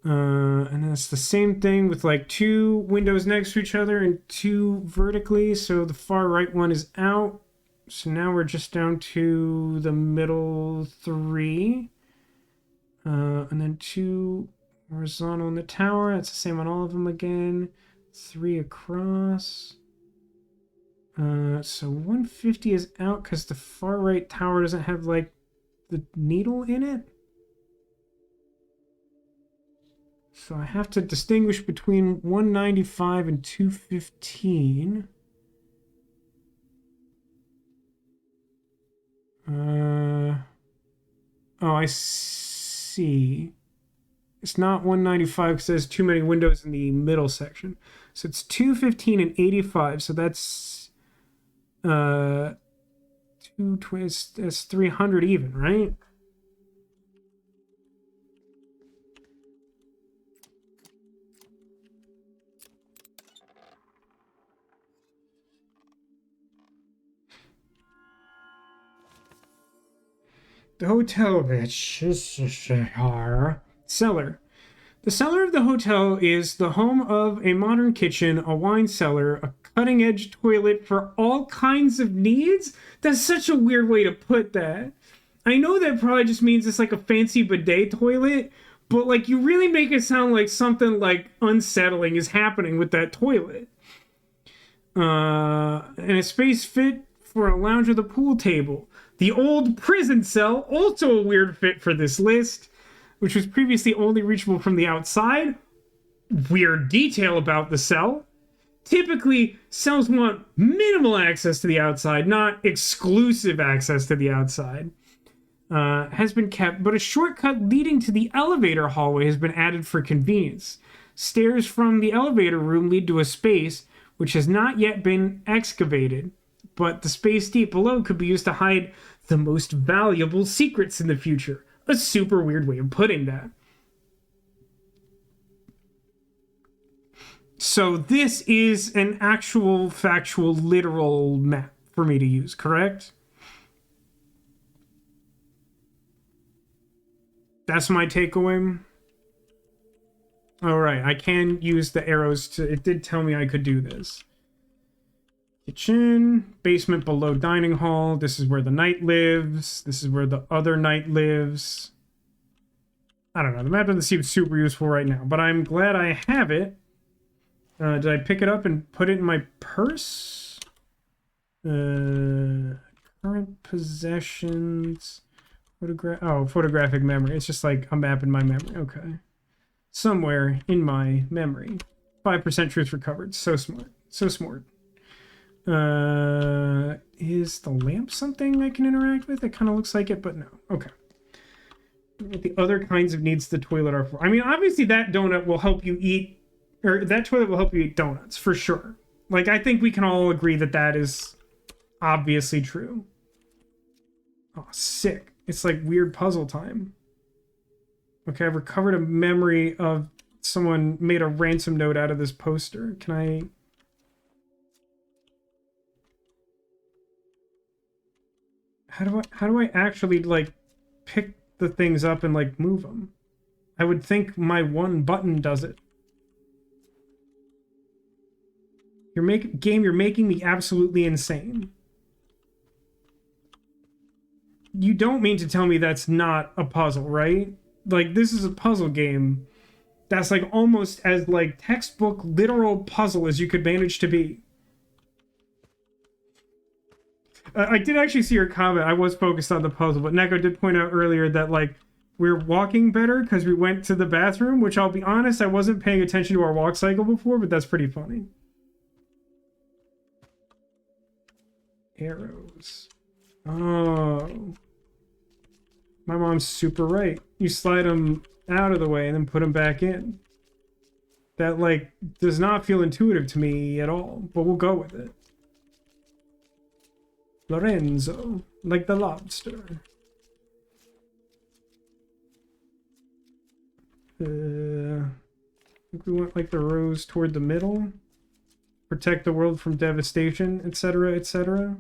And then it's the same thing with like 2 windows next to each other and 2 vertically. So the far right one is out. So now we're just down to the middle 3. And then 2 horizontal in the tower. That's the same on all of them again. 3 across. So 150 is out because the far right tower doesn't have like the needle in it. So I have to distinguish between 195 and 215. Oh, I see. It's not 195 because there's too many windows in the middle section. So it's 215 and 85. So that's 220. That's 300 even, right? The hotel, bitch. Cellar. The cellar of the hotel is the home of a modern kitchen, a wine cellar, a cutting-edge toilet for all kinds of needs? That's such a weird way to put that. I know that probably just means it's like a fancy bidet toilet, but like you really make it sound like something like unsettling is happening with that toilet. And a space fit for a lounge with a pool table. The old prison cell, also a weird fit for this list, which was previously only reachable from the outside. Weird detail about the cell. Typically, cells want minimal access to the outside, not exclusive access to the outside. Has been kept, but a shortcut leading to the elevator hallway has been added for convenience. Stairs from the elevator room lead to a space which has not yet been excavated, but the space deep below could be used to hide the most valuable secrets in the future. A super weird way of putting that. So this is an actual, factual, literal map for me to use, correct? That's my takeaway. All right, I can use the arrows to... It did tell me I could do this. Kitchen, basement below dining hall. This is where the knight lives. This is where the other knight lives. I don't know. The map doesn't seem super useful right now, but I'm glad I have it. Did I pick it up and put it in my purse? Current possessions. Photographic memory. It's just like a map in my memory. Okay. Somewhere in my memory. 5% truth recovered. So smart. So smart. Is the lamp something I can interact with? It kind of looks like it, but no. Okay. What the other kinds of needs the toilet are for. I mean, obviously that donut will help you eat, or that toilet will help you eat donuts, for sure. Like, I think we can all agree that that is obviously true. Oh, sick. It's like weird puzzle time. Okay, I've recovered a memory of someone made a ransom note out of this poster. Can I... How do I actually, like, pick the things up and, like, move them? I would think my one button does it. You're making me absolutely insane. You don't mean to tell me that's not a puzzle, right? like this is a puzzle game that's like almost as like textbook literal puzzle as you could manage to be. I did actually see your comment. I was focused on the puzzle, but Neko did point out earlier that like we're walking better because we went to the bathroom, which I'll be honest, I wasn't paying attention to our walk cycle before, but that's pretty funny. Arrows. Oh. My mom's super right. You slide them out of the way and then put them back in. That, like, does not feel intuitive to me at all, but we'll go with it. Lorenzo, like the lobster. I think we want, like, the rows toward the middle. Protect the world from devastation, etc., etc.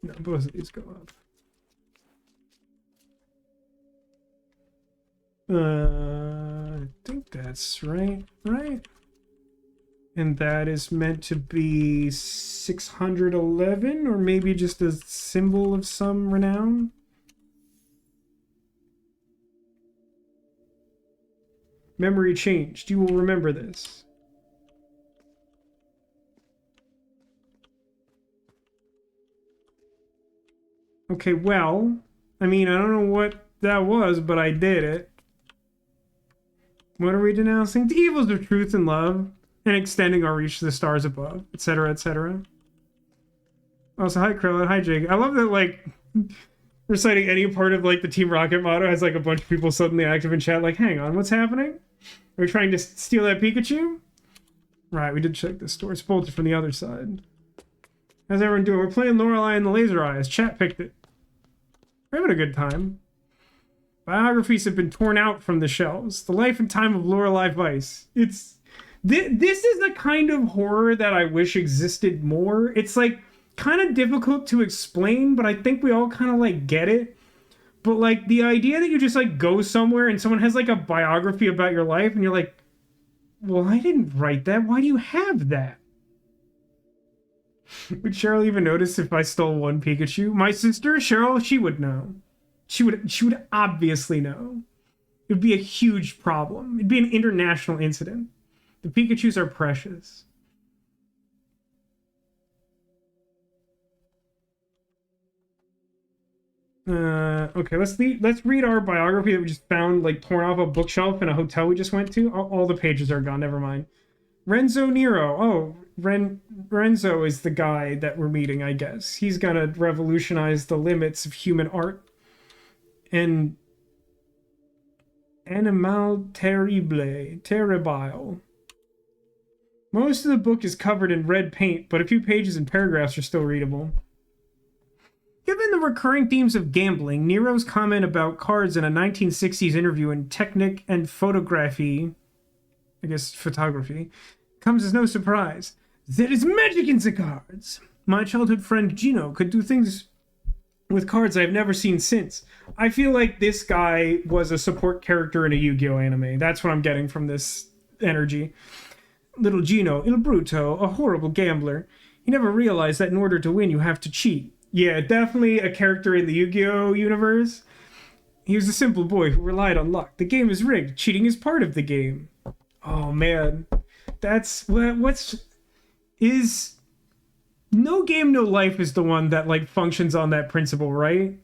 No, both of these go up. I think that's right. And that is meant to be 611, or maybe just a symbol of some renown. Memory changed. You will remember this. Okay, well, I mean, I don't know what that was, but I did it. What are we denouncing? The evils of truth and love, and extending our reach to the stars above, etc., etc. Also, hi, Krillin. Hi, Jake. I love that, like, reciting any part of, like, the Team Rocket motto has, like, a bunch of people suddenly active in chat, like, hang on, what's happening? Are we trying to steal that Pikachu? Right, we did check this door. It's bolted from the other side. How's everyone doing? We're playing Lorelei and the Laser Eyes. Chat picked it. We're having a good time. Biographies have been torn out from the shelves. The life and time of Lorelei Weiss. It's... This is the kind of horror that I wish existed more. It's, like, kind of difficult to explain, but I think we all kind of, like, get it. But, like, the idea that you just, like, go somewhere and someone has, like, a biography about your life, and you're like, well, I didn't write that. Why do you have that? Would Cheryl even notice if I stole one Pikachu? My sister, Cheryl, she would know. She would obviously know. It would be a huge problem. It'd be an international incident. The Pikachus are precious. Okay, let's read our biography that we just found, like, torn off a bookshelf in a hotel we just went to. All the pages are gone, never mind. Renzo Nero. Oh, Renzo is the guy that we're meeting, I guess. He's gonna revolutionize the limits of human art. And Animal Terrible. Most of the book is covered in red paint, but a few pages and paragraphs are still readable. Given the recurring themes of gambling, Nero's comment about cards in a 1960s interview in Technic and Photography, I guess photography, comes as no surprise. There is magic in the cards. My childhood friend Gino could do things with cards I've never seen since. I feel like this guy was a support character in a Yu-Gi-Oh anime. That's what I'm getting from this energy. Little Gino, il bruto, a horrible gambler. He never realized that in order to win, you have to cheat. Yeah, definitely a character in the Yu-Gi-Oh universe. He was a simple boy who relied on luck. The game is rigged. Cheating is part of the game. Oh, man. That's... Is... No Game, No Life is the one that, like, functions on that principle, right?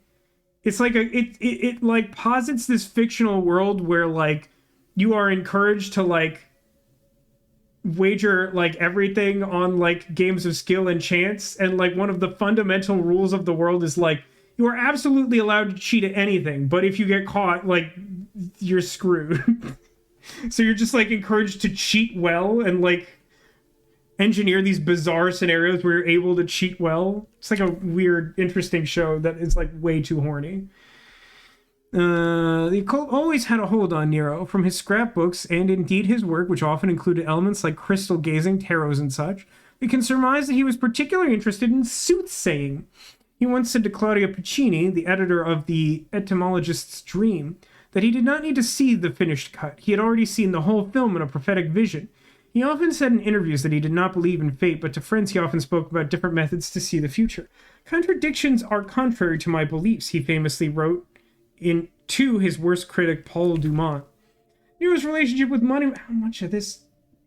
It's like it like posits this fictional world where, like, you are encouraged to, like, wager, like, everything on, like, games of skill and chance, and, like, one of the fundamental rules of the world is, like, you are absolutely allowed to cheat at anything, but if you get caught, like, you're screwed. So you're just, like, encouraged to cheat well and, like, engineer these bizarre scenarios where you're able to cheat well. It's like a weird, interesting show that is, like, way too horny. The occult always had a hold on Nero, from his scrapbooks and indeed his work, which often included elements like crystal gazing, tarots, and such. We can surmise that he was particularly interested in soothsaying. He once said to Claudia Puccini, the editor of The Etymologist's Dream, that he did not need to see the finished cut. He had already seen the whole film in a prophetic vision. He He often said in interviews that he did not believe in fate, but to friends he often spoke about different methods to see the future. Contradictions are contrary to my beliefs, he famously wrote to his worst critic, Paul Dumont. Nero's relationship with money... How much of this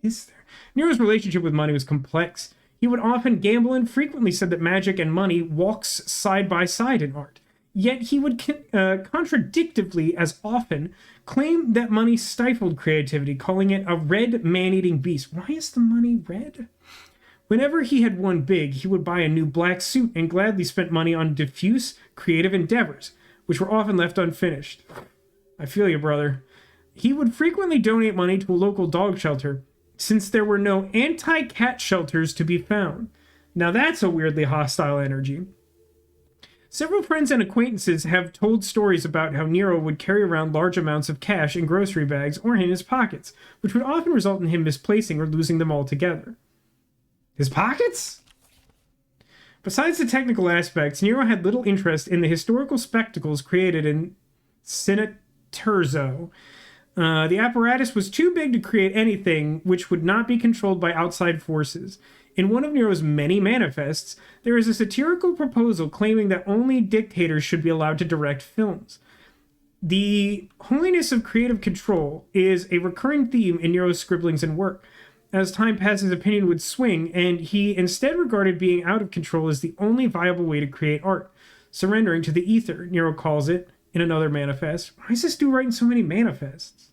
is there? Nero's relationship with money was complex. He would often gamble and frequently said that magic and money walks side by side in art. Yet he would contradictively, as often, claim that money stifled creativity, calling it a red man-eating beast. Why is the money red? Whenever he had won big, he would buy a new black suit and gladly spent money on diffuse, creative endeavors, which were often left unfinished. I feel you, brother. He would frequently donate money to a local dog shelter, since there were no anti-cat shelters to be found. Now that's a weirdly hostile energy. Several friends and acquaintances have told stories about how Nero would carry around large amounts of cash in grocery bags or in his pockets, which would often result in him misplacing or losing them altogether. His pockets? Besides the technical aspects, Nero had little interest in the historical spectacles created in Terzo. The apparatus was too big to create anything which would not be controlled by outside forces. In one of Nero's many manifests, there is a satirical proposal claiming that only dictators should be allowed to direct films. The holiness of creative control is a recurring theme in Nero's scribblings and work. As time passed, his opinion would swing, and he instead regarded being out of control as the only viable way to create art. Surrendering to the ether, Nero calls it, in another manifest. Why is this dude writing so many manifests?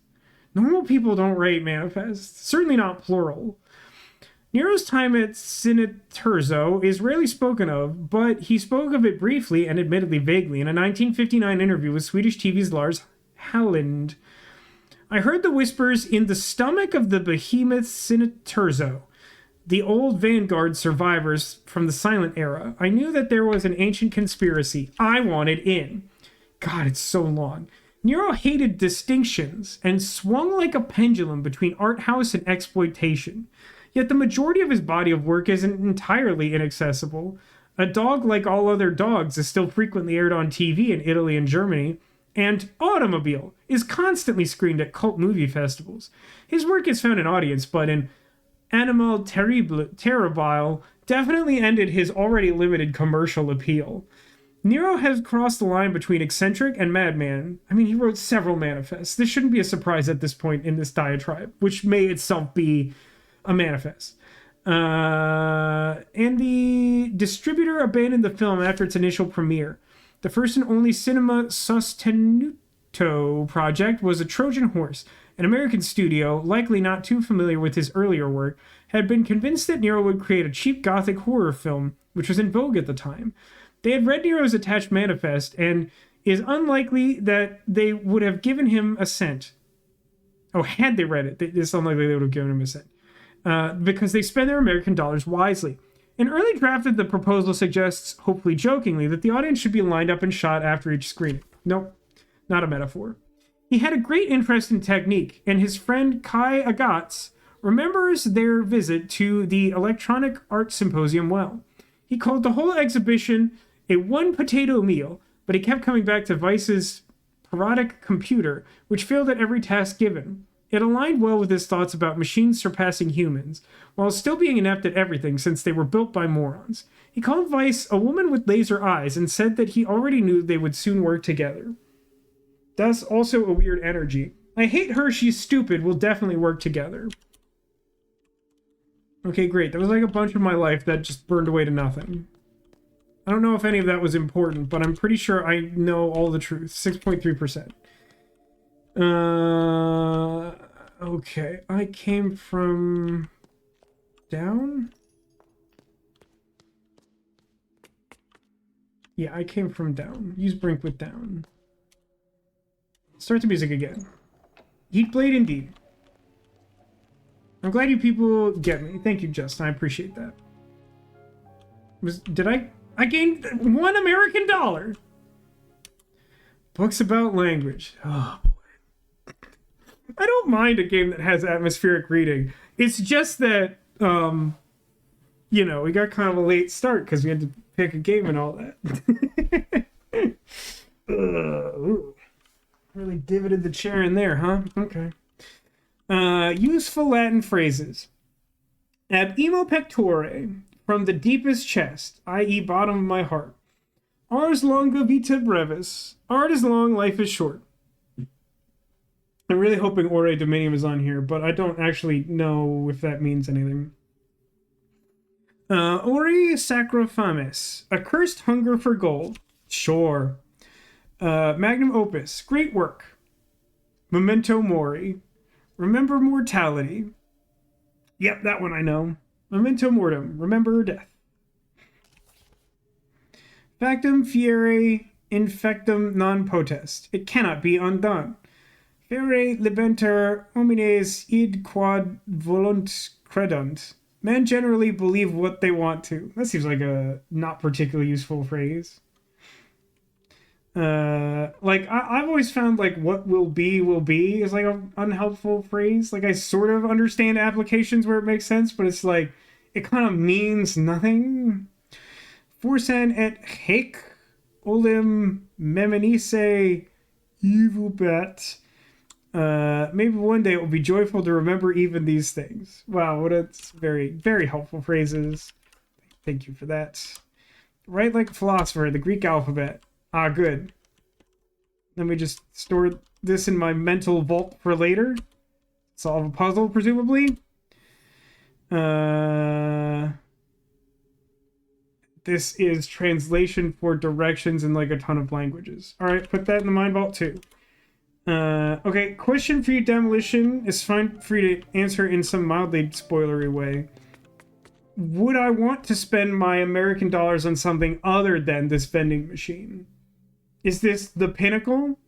Normal people don't write manifests. Certainly not plural. Nero's time at Terzo is rarely spoken of, but he spoke of it briefly and admittedly vaguely in a 1959 interview with Swedish TV's Lars Halland. I heard the whispers in the stomach of the behemoth Terzo, the old vanguard survivors from the silent era. I knew that there was an ancient conspiracy. I wanted in. God, it's so long. Nero hated distinctions and swung like a pendulum between art house and exploitation. Yet the majority of his body of work isn't entirely inaccessible. A Dog Like All Other Dogs is still frequently aired on TV in Italy and Germany, and Automobile is constantly screened at cult movie festivals. His work has found an audience, but in Animal Terrible definitely ended his already limited commercial appeal. Nero has crossed the line between eccentric and madman. I mean, he wrote several manifests. This shouldn't be a surprise at this point in this diatribe, which may itself be a manifest. And the distributor abandoned the film after its initial premiere. The first and only Cinema Sostenuto project was a Trojan Horse. An American studio, likely not too familiar with his earlier work, had been convinced that Nero would create a cheap gothic horror film, which was in vogue at the time. They had read Nero's attached manifest, and is unlikely that they would have given him assent. Oh, had they read it, it's unlikely they would have given him assent. Because they spend their American dollars wisely. An early draft of the proposal suggests, hopefully jokingly, that the audience should be lined up and shot after each screening. Nope, not a metaphor. He had a great interest in technique, and his friend Kai Agatz remembers their visit to the Electronic Art Symposium well. He called the whole exhibition a one-potato meal, but he kept coming back to Weiss's parodic computer, which failed at every task given. It aligned well with his thoughts about machines surpassing humans, while still being inept at everything since they were built by morons. He called Weiss a woman with laser eyes and said that he already knew they would soon work together. That's also a weird energy. I hate her, she's stupid, we'll definitely work together. Okay, great. That was like a bunch of my life that just burned away to nothing. I don't know if any of that was important, but I'm pretty sure I know all the truth. 6.3%. Okay. I came from down? Yeah, I came from down. Use Brink with down. Start the music again. Heatblade indeed. I'm glad you people get me. Thank you, Justin. I appreciate that. I gained $1 American dollar. Books about language. Oh, boy. I don't mind a game that has atmospheric reading. It's just that, you know, we got kind of a late start because we had to pick a game and all that. Ooh. Really divoted the chair in there, huh? Okay. Useful Latin phrases. Ab emo pectore, from the deepest chest, i.e., bottom of my heart. Ars longa vita brevis. Art is long, life is short. I'm really hoping Ore Dominium is on here, but I don't actually know if that means anything. Ori Sacra Fames. A cursed hunger for gold. Sure. Magnum Opus. Great work. Memento Mori. Remember mortality. Yep, that one I know. Memento Mortem. Remember death. Factum fiere infectum non potest. It cannot be undone. Fere libenter homines id quad volunt credunt. Men generally believe what they want to. That seems like a not particularly useful phrase. Like I've always found like what will be is like an unhelpful phrase. Like I sort of understand applications where it makes sense, but it's like it kind of means nothing. Forsan et haec olim memenice evubat. Maybe one day it will be joyful to remember even these things. Wow, what a very, very helpful phrases. Thank you for that. Write like a philosopher, the Greek alphabet. Ah, good. Let me just store this in my mental vault for later. Solve a puzzle, presumably. This is translation for directions in like a ton of languages. All right, put that in the mind vault too. Okay, question for you, Demolition. It's fine for you to answer in some mildly spoilery way. Would I want to spend my American dollars on something other than this vending machine? Is this the pinnacle?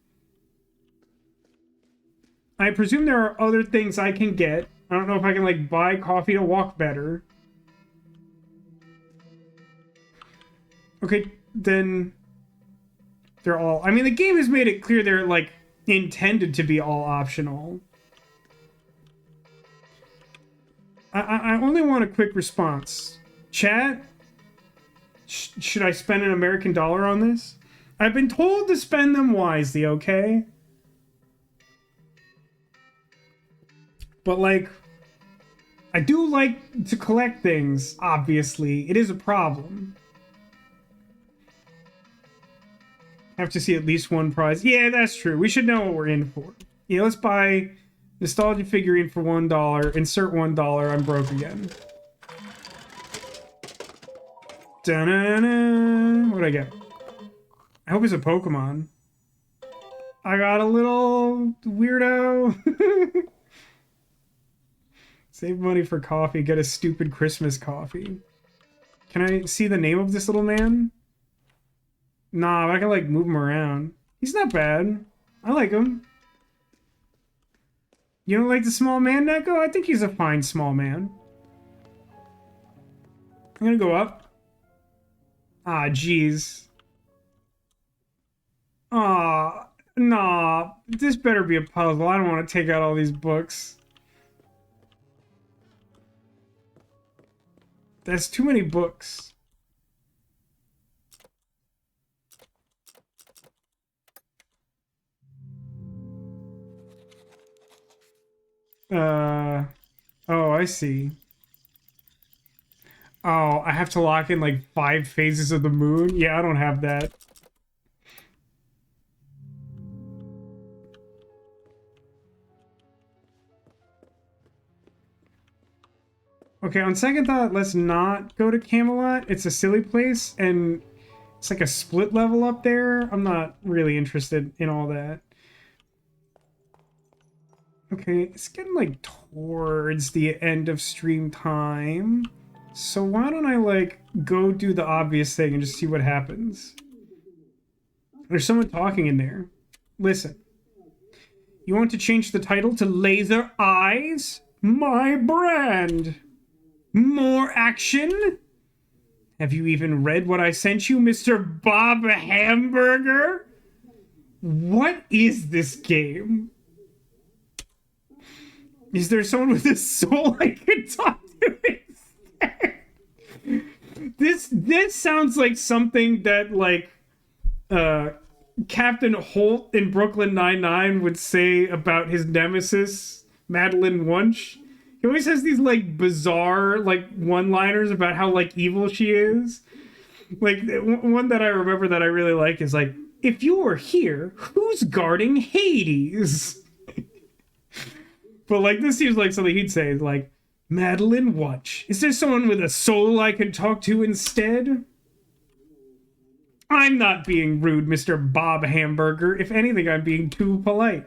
I presume there are other things I can get. I don't know if I can, like, buy coffee to walk better. Okay, then they're all... I mean, the game has made it clear they're, like, intended to be all optional. I only want a quick response. Chat? Should I spend an American dollar on this? I've been told to spend them wisely, okay? But, like, I do like to collect things, obviously. It is a problem. I have to see at least one prize. Yeah, that's true. We should know what we're in for. Yeah, let's buy nostalgia figurine for $1. Insert $1. I'm broke again. Da-na-na. What'd I get? I hope it's a Pokemon. I got a little weirdo. Save money for coffee. Get a stupid Christmas coffee. Can I see the name of this little man? Nah, I can like move him around. He's not bad. I like him. You don't like the small man, Neko? I think he's a fine small man. I'm gonna go up. Ah, jeez. Ah, nah. This better be a puzzle. I don't want to take out all these books. That's too many books. Oh, I see. Oh, I have to lock in like 5 phases of the moon? Yeah, I don't have that. Okay, on second thought, let's not go to Camelot. It's a silly place, and it's like a split level up there. I'm not really interested in all that. Okay, it's getting like towards the end of stream time. So why don't I like go do the obvious thing and just see what happens? There's someone talking in there. Listen. You want to change the title to Laser Eyes? My brand! More action? Have you even read what I sent you, Mr. Bob Hamburger? What is this game? Is there someone with a soul I could talk to instead? This sounds like something that like Captain Holt in Brooklyn Nine-Nine would say about his nemesis, Madeline Wunsch. He always has these like bizarre like one-liners about how like evil she is. Like one that I remember that I really like is like, if you're here, who's guarding Hades? But like this seems like something he'd say, like, Madeline Watch. Is there someone with a soul I can talk to instead? I'm not being rude, Mr. Bob Hamburger. If anything, I'm being too polite.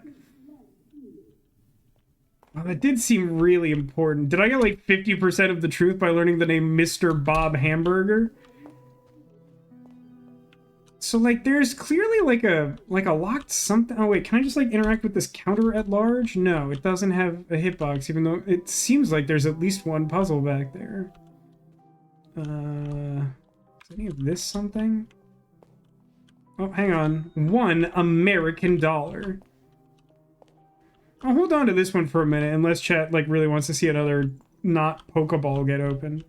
Well, that did seem really important. Did I get like 50% of the truth by learning the name Mr. Bob Hamburger? So like there's clearly like a locked something. Oh wait, can I just like interact with this counter at large? No, it doesn't have a hitbox, even though it seems like there's at least one puzzle back there. Is any of this something? Oh, hang on. $1 American. I'll hold on to this one for a minute unless chat like really wants to see another not Pokeball get open.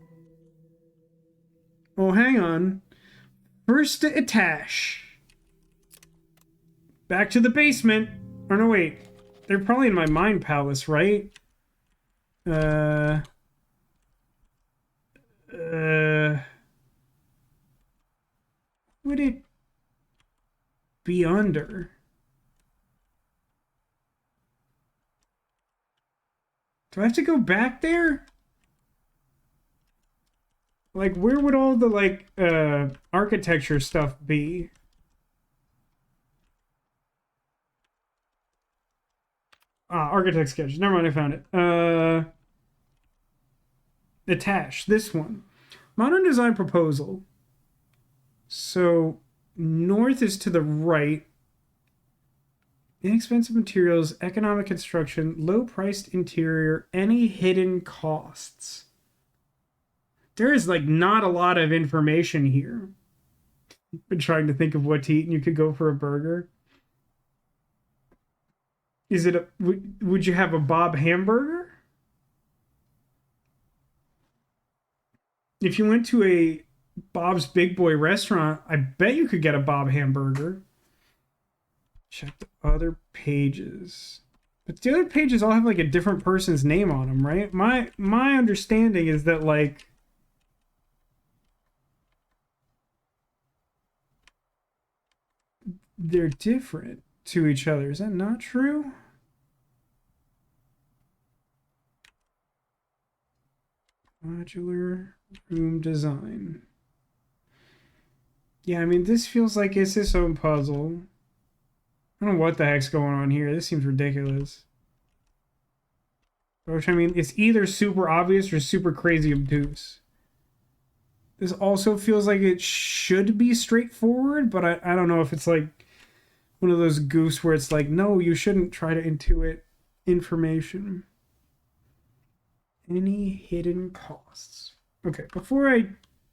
Oh, hang on. First attach. Back to the basement. Or no, wait. They're probably in my mind palace, right? Would it be under? Do I have to go back there? Like, where would all the, like, architecture stuff be? Ah, architect sketch. Never mind, I found it. Attach. This one. Modern design proposal. So, north is to the right. Inexpensive materials, economic construction, low-priced interior, any hidden costs. There is, like, not a lot of information here. Been trying to think of what to eat, and you could go for a burger. Is it a... Would you have a Bob hamburger? If you went to a Bob's Big Boy restaurant, I bet you could get a Bob hamburger. Check the other pages. But the other pages all have like a different person's name on them, right? My understanding is that like they're different to each other. Is that not true? Modular room design. Yeah, I mean, this feels like it's its own puzzle. I don't know what the heck's going on here. This seems ridiculous. Which, I mean, it's either super obvious or super crazy obtuse. This also feels like it should be straightforward, but I don't know if it's like one of those goofs where it's like, no, you shouldn't try to intuit information. Any hidden costs? Okay, before I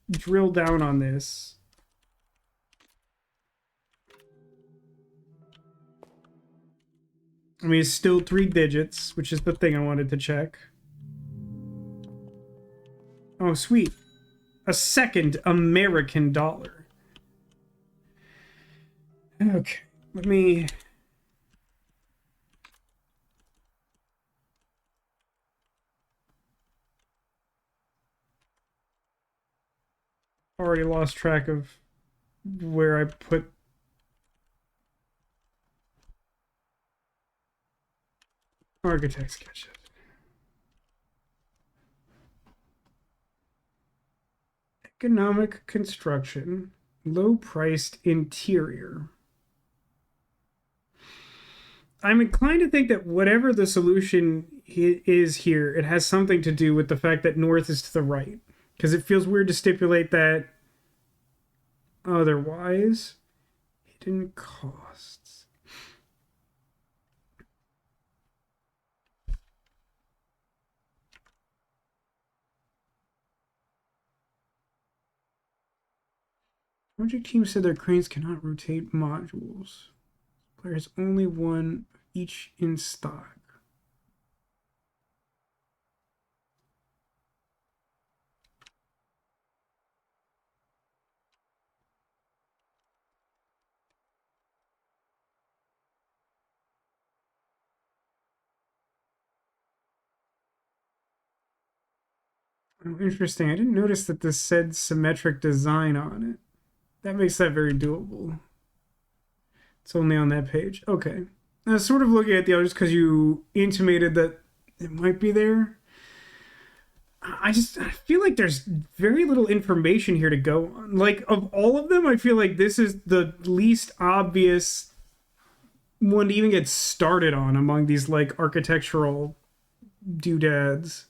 drill down on this, I mean, it's still 3 digits, which is the thing I wanted to check. Oh, sweet. A second American dollar. Okay, let me... Already lost track of where I put... Architect sketches. Economic construction. Low-priced interior. I'm inclined to think that whatever the solution is here, it has something to do with the fact that north is to the right. Because it feels weird to stipulate that otherwise. Hidden costs. Project team said their cranes cannot rotate modules. There's only one each in stock. Oh, interesting. I didn't notice that this said symmetric design on it. That makes that very doable. It's only on that page. Okay. I was sort of looking at the others because you intimated that it might be there. I feel like there's very little information here to go on. Like, of all of them, I feel like this is the least obvious one to even get started on among these like architectural doodads.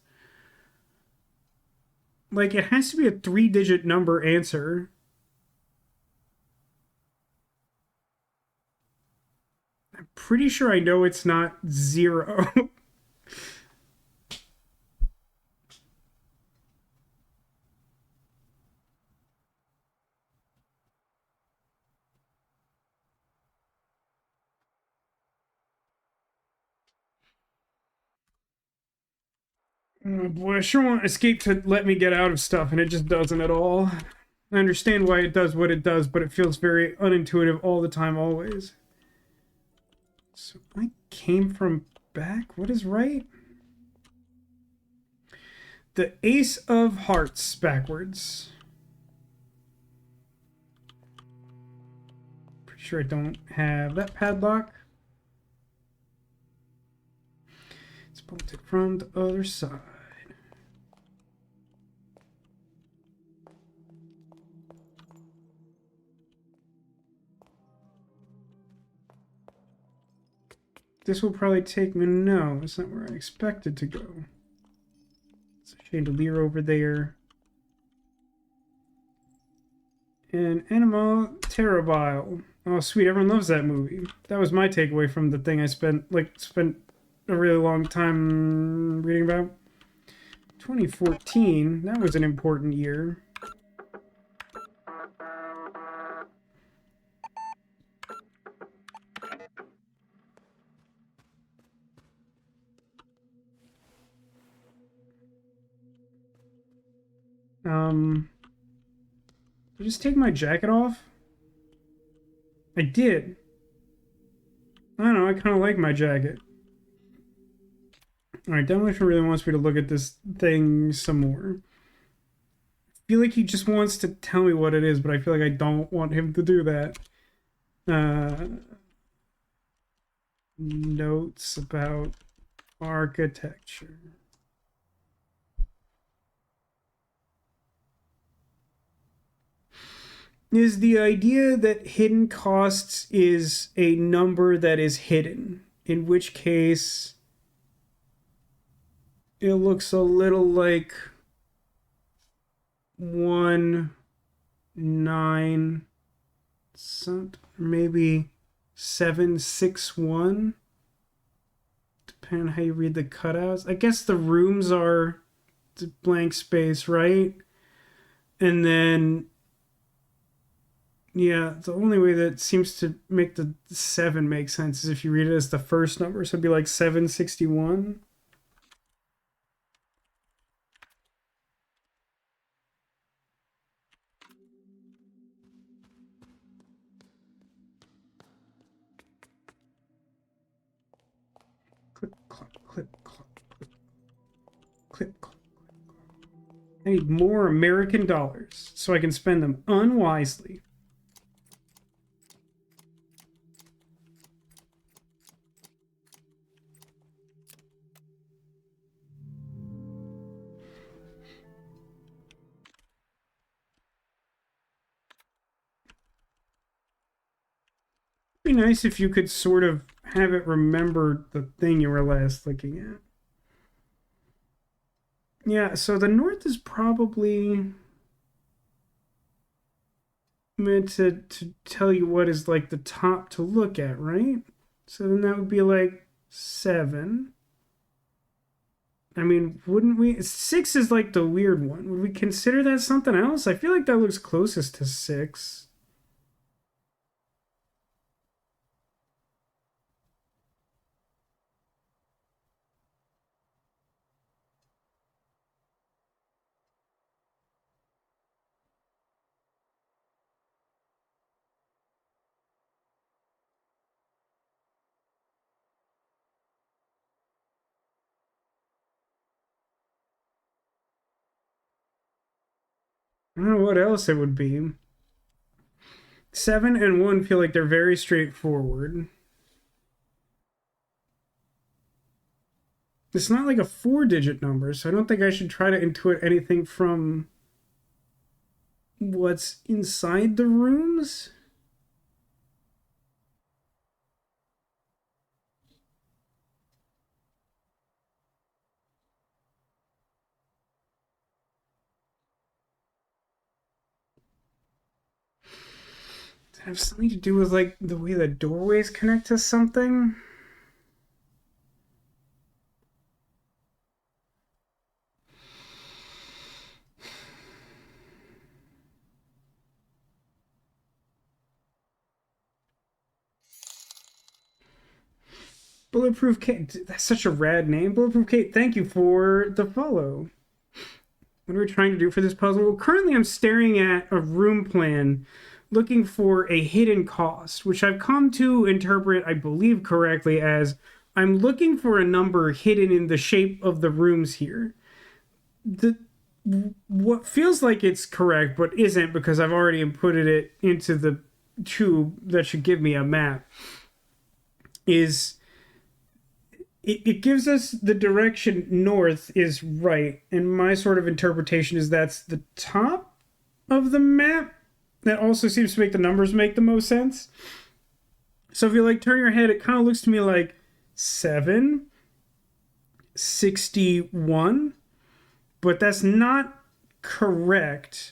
Like, it has to be a 3-digit number answer. I'm pretty sure I know it's not zero. Oh boy, I sure want Escape to let me get out of stuff, and it just doesn't at all. I understand why it does what it does, but it feels very unintuitive all the time, always. So I came from back. What is right? The Ace of Hearts backwards. Pretty sure I don't have that padlock. It's bolted from the other side. This will probably take me. No, it's not where I expected to go. It's a chandelier over there. And Animal Terribile. Oh, sweet! Everyone loves that movie. That was my takeaway from the thing I spent a really long time reading about. 2014. That was an important year. Did I just take my jacket off? I did. I don't know. I kind of like my jacket. All right, Demolition really wants me to look at this thing some more. I feel like he just wants to tell me what it is, but I feel like I don't want him to do that. Uh, Notes about architecture. Is the idea that hidden costs is a number that is hidden, in which case it looks a little like 1 9 something, maybe 761, depending on how you read the cutouts. I guess the rooms are the blank space, right? And then yeah, the only way that seems to make the 7 make sense is if you read it as the first number, so it'd be like 761. Click, clock, click, clock, click, click, clock. I need more American dollars so I can spend them unwisely. It'd be nice if you could sort of have it remember the thing you were last looking at. Yeah, so the north is probably meant to tell you what is like the top to look at, right? So then that would be like 7. I mean, wouldn't we? 6 is like the weird one. Would we consider that something else? I feel like that looks closest to 6. I don't know what else it would be. 7 and 1 feel like they're very straightforward. It's not like a 4-digit number, so I don't think I should try to intuit anything from what's inside the rooms. Does it have something to do with like the way the doorways connect to something? Bulletproof Kate. That's such a rad name. Bulletproof Kate, thank you for the follow. What are we trying to do for this puzzle? Well, currently I'm staring at a room plan looking for a hidden cost, which I've come to interpret, I believe correctly, as I'm looking for a number hidden in the shape of the rooms here. The what feels like it's correct but isn't, because I've already inputted it into the tube that should give me a map, is it gives us the direction north is right, and my sort of interpretation is that's the top of the map. That also seems to make the numbers make the most sense. So if you like turn your head, it kind of looks to me like 7, 61, but that's not correct.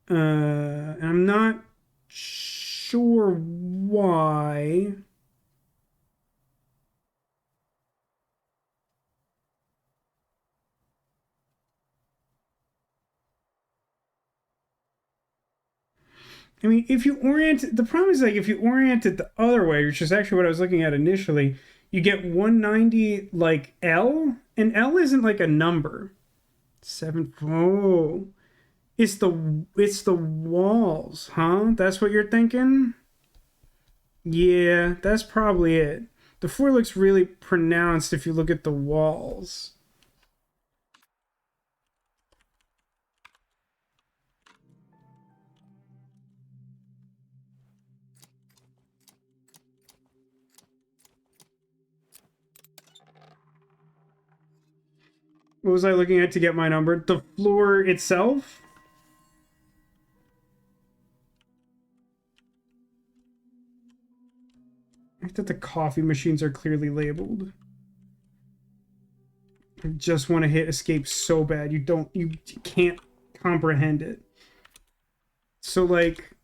And I'm not sure why. I mean, if you orient, the problem is like if you orient it the other way, which is actually what I was looking at initially, you get 190 like L, and L isn't like a number. 7. Oh, it's the walls, huh? That's what you're thinking? Yeah, that's probably it. The 4 looks really pronounced if you look at the walls. What was I looking at to get my number? The floor itself? I think that the coffee machines are clearly labeled. I just want to hit escape so bad. You can't comprehend it. So like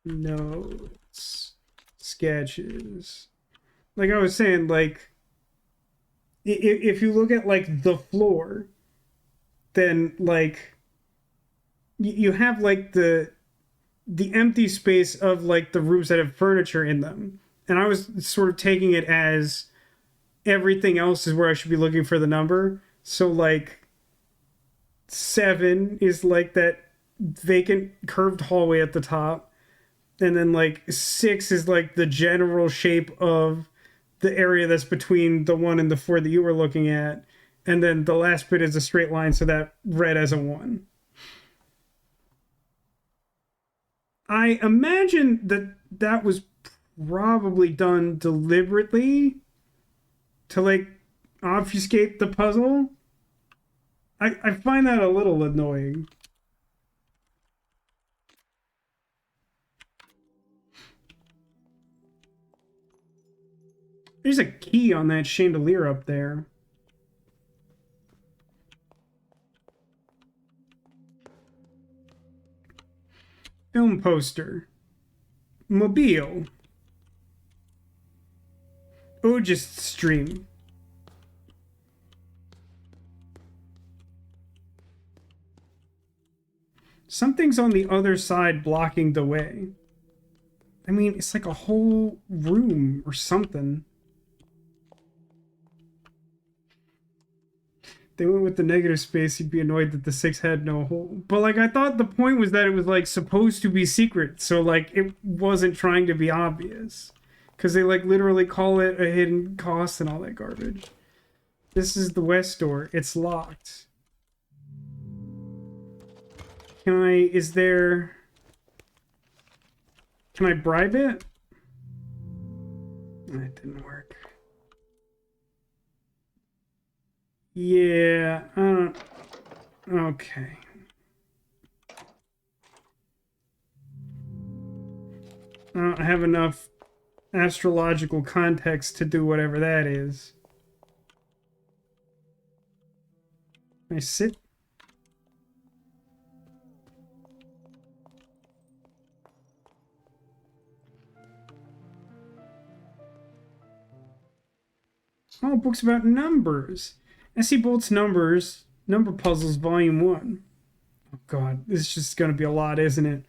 notes, sketches. Like I was saying, like if you look at like the floor, then like you have like the empty space of like the rooms that have furniture in them. And I was sort of taking it as everything else is where I should be looking for the number. So like 7 is like that vacant curved hallway at the top. And then like 6 is like the general shape of the area that's between the 1 and the 4 that you were looking at. And then the last bit is a straight line, so that read as a 1. I imagine that that was probably done deliberately to like obfuscate the puzzle. I find that a little annoying. There's a key on that chandelier up there. Film poster. Mobile. Just stream. Something's on the other side blocking the way. I mean, it's like a whole room or something. They went with the negative space, you'd be annoyed that the 6 had no hole. But like I thought the point was that it was like supposed to be secret, so like it wasn't trying to be obvious. Because they like literally call it a hidden cost and all that garbage. This is the west door. It's locked. Can I... Is there... Can I bribe it? That didn't work. Yeah, I don't... Okay. I don't have enough astrological context to do whatever that is. Can I sit? Oh, books about numbers. S.C. Bolt's Numbers, Number Puzzles, Volume 1. Oh, God, this is just going to be a lot, isn't it?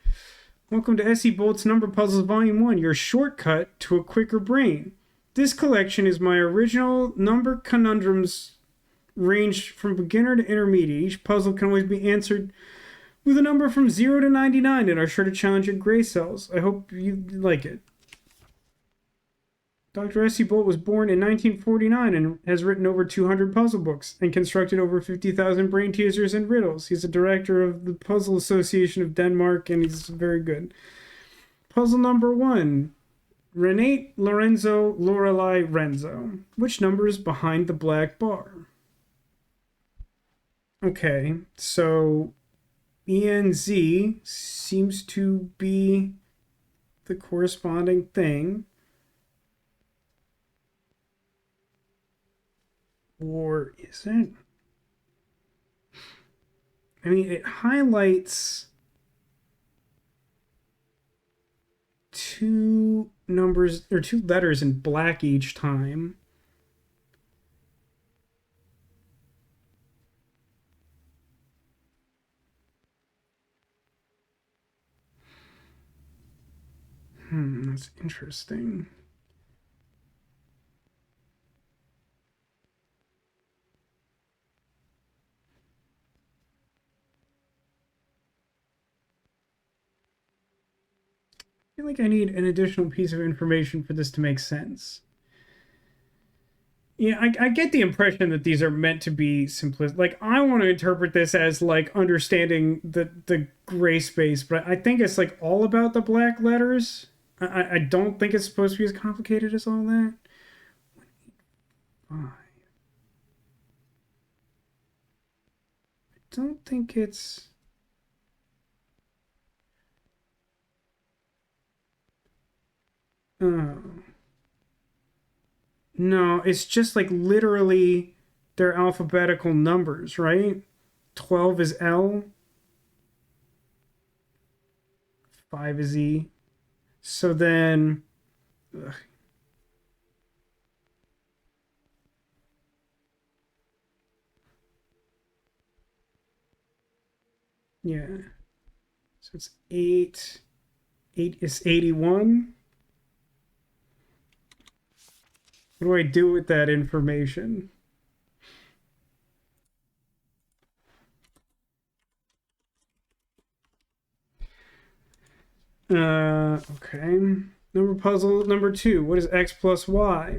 Welcome to S.C. Bolt's Number Puzzles, Volume 1, your shortcut to a quicker brain. This collection is my original number conundrums ranged from beginner to intermediate. Each puzzle can always be answered with a number from 0 to 99 and are sure to challenge your gray cells. I hope you like it. Dr. S.C. Bolt was born in 1949 and has written over 200 puzzle books and constructed over 50,000 brain teasers and riddles. He's a director of the Puzzle Association of Denmark, and he's very good. Puzzle number 1. Renate, Lorenzo, Lorelei, Renzo. Which number is behind the black bar? Okay, so ENZ seems to be the corresponding thing. Or is it? I mean, it highlights two numbers or two letters in black each time. That's interesting. I feel like I need an additional piece of information for this to make sense. Yeah, I get the impression that these are meant to be simplistic. Like, I want to interpret this as, like, understanding the gray space, but I think it's, like, all about the black letters. I don't think it's supposed to be as complicated as all that. 5. I don't think it's... Oh. No, it's just like literally their alphabetical numbers, right? 12 is L, 5 is E. So then, ugh. Yeah. So it's 8. 8 is 81. What do I do with that information? Okay. Number puzzle number 2. What is X plus Y?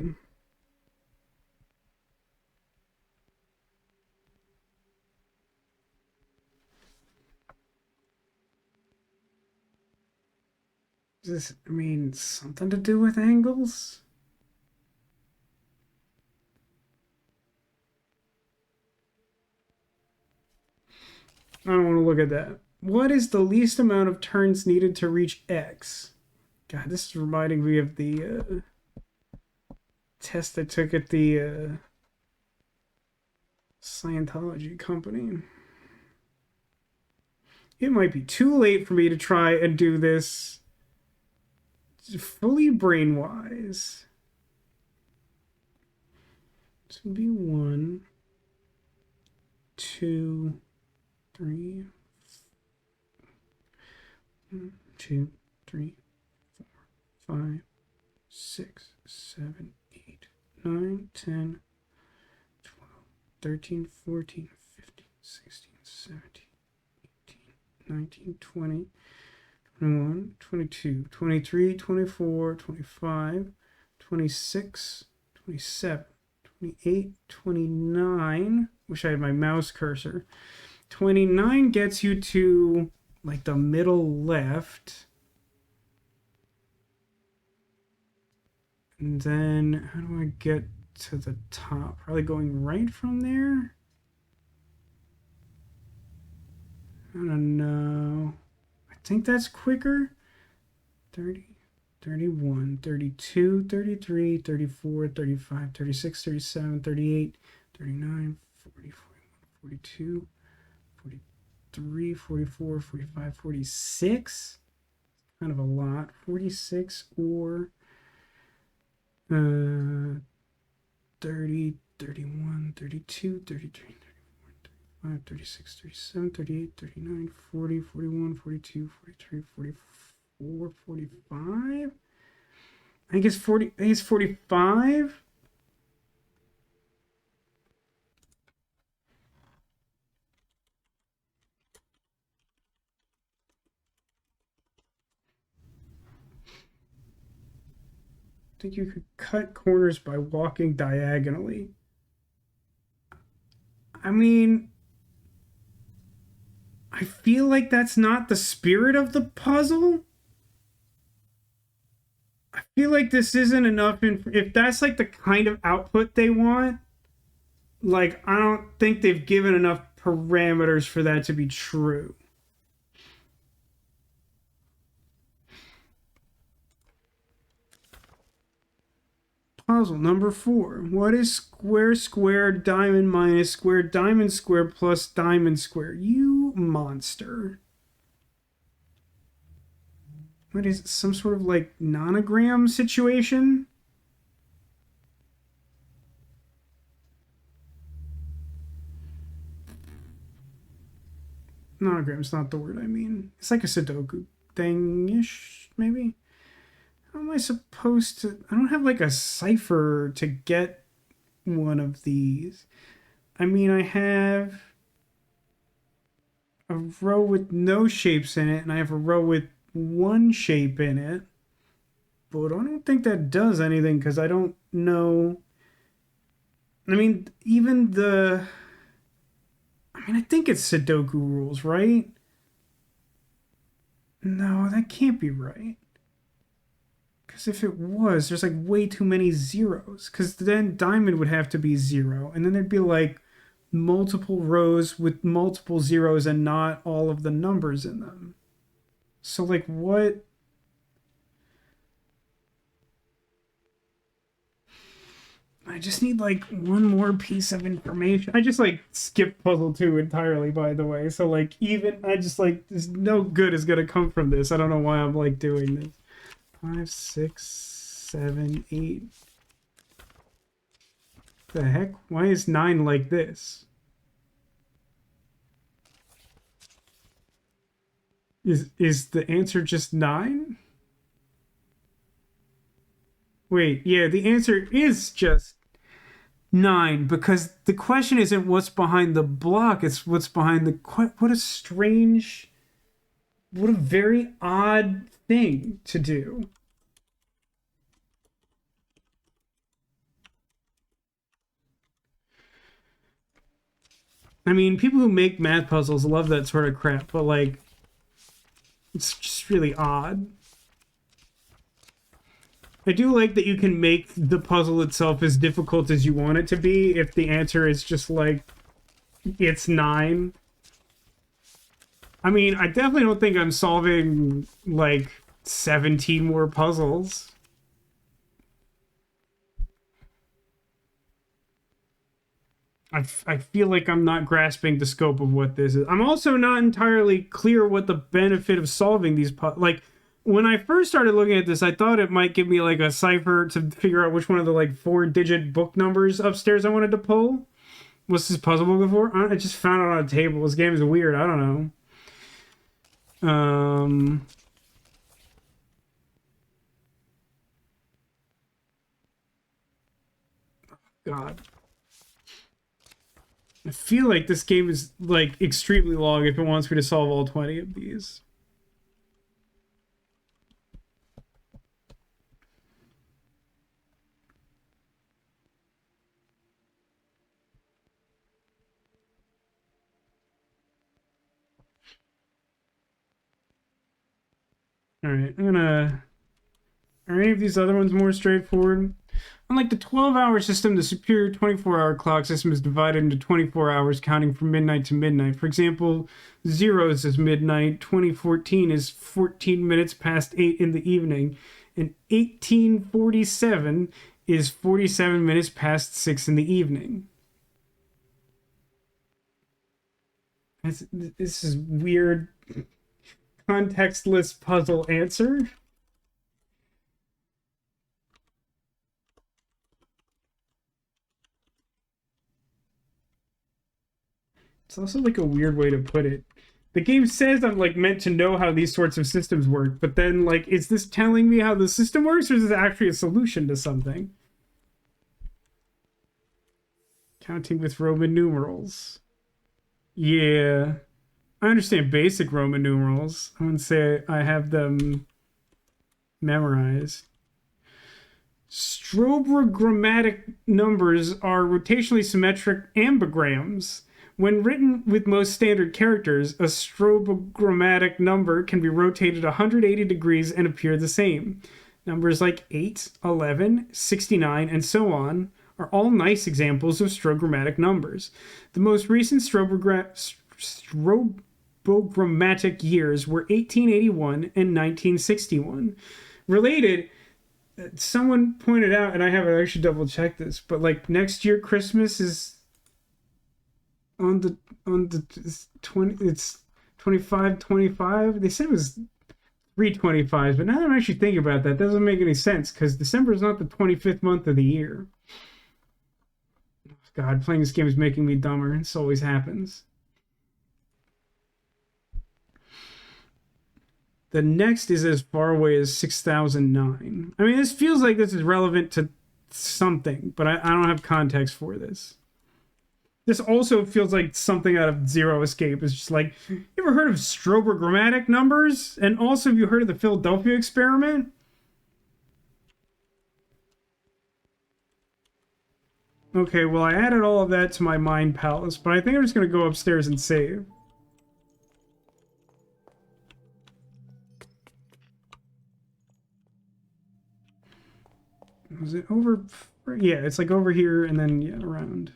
Does this mean something to do with angles? I don't want to look at that. What is the least amount of turns needed to reach X? God, this is reminding me of the test I took at the Scientology company. It might be too late for me to try and do this fully brain-wise. This would be 1, 2, 3, 1, 2, 3, 4, 5, 6, 7, 8, 9, 10, 12, 13, 14, 15, 16, 17, 18, 19, 20, 21, 22, 23, 24, 25, 26, 27, 28, 29. Wish I had my mouse cursor. 29 gets you to like the middle left. And then how do I get to the top? Probably going right from there? I don't know. I think that's quicker. 30, 31, 32, 33, 34, 35, 36, 37, 38, 39, 40, 41, 42, 43, 44, 45, 46. Kind of a lot. 46 or 30, 31, 32, 33, 35, 36, 37, 38, 39, 40, 41, 42, 43, 44, 45. I think it's 40. I think it's 45. I think you could cut corners by walking diagonally. I mean, I feel like that's not the spirit of the puzzle. I feel like this isn't enough. If that's like the kind of output they want, like, I don't think they've given enough parameters for that to be true. Puzzle number 4. What is square square diamond minus square diamond square plus diamond square? You monster. What is it, some sort of like nonogram situation? Monogram's not the word I mean. It's like a Sudoku thing-ish, maybe? How am I supposed to... I don't have like a cipher to get one of these. I mean, I have a row with no shapes in it, and I have a row with one shape in it. But I don't think that does anything because I don't know... I mean, even the... I mean, I think it's Sudoku rules, right? No, that can't be right. Because if it was, there's like way too many zeros. Because then diamond would have to be 0. And then there'd be like multiple rows with multiple zeros and not all of the numbers in them. So, like, what? I just need like one more piece of information. I just like skipped puzzle 2 entirely, by the way. So, like, even I just like, there's no good is going to come from this. I don't know why I'm like doing this. 5, 6, 7, 8. The heck? Why is 9 like this? Is the answer just 9? Wait, yeah, the answer is just 9 because the question isn't what's behind the block, it's what's behind the what a strange, what a very odd thing to do. I mean, people who make math puzzles love that sort of crap, but like it's just really odd. I do like that you can make the puzzle itself as difficult as you want it to be if the answer is just like it's 9. I mean, I definitely don't think I'm solving like 17 more puzzles. I feel like I'm not grasping the scope of what this is. I'm also not entirely clear what the benefit of solving these like when I first started looking at this, I thought it might give me like a cipher to figure out which one of the like 4-digit book numbers upstairs I wanted to pull. What's this puzzle book before? I just found it on a table. This game is weird. I don't know. God. I feel like this game is like extremely long if it wants me to solve all 20 of these. All right, I'm gonna. Are any of these other ones more straightforward? Unlike the 12-hour system, the superior 24-hour clock system is divided into 24 hours, counting from midnight to midnight. For example, zeros is midnight, 2014 is 14 minutes past 8 in the evening, and 1847 is 47 minutes past 6 in the evening. This is weird, contextless puzzle answer. It's also like a weird way to put it. The game says I'm like meant to know how these sorts of systems work, but then like, is this telling me how the system works, or is this actually a solution to something? Counting with Roman numerals. Yeah, I understand basic Roman numerals. I wouldn't say I have them memorized. Strobogrammatic numbers are rotationally symmetric ambigrams. When written with most standard characters, a strobogrammatic number can be rotated 180 degrees and appear the same. Numbers like 8, 11, 69, and so on are all nice examples of strobogrammatic numbers. The most recent strobogrammatic years were 1881 and 1961. Related, someone pointed out, and I haven't actually double checked this, but like next year Christmas is on the 20, it's 25/25. They said it was 3/25, but now that I'm actually thinking about that, doesn't make any sense because December is not the 25th month of the year. God, playing this game is making me dumber. This always happens. The next is as far away as 6009. I mean, this feels like this is relevant to something, but I don't have context for this. This also feels like something out of Zero Escape. It's just like, you ever heard of strobogrammatic numbers? And also, have you heard of the Philadelphia experiment? Okay, well, I added all of that to my mind palace, but I think I'm just going to go upstairs and save. Was it over? Yeah, it's like over here and then, yeah, around.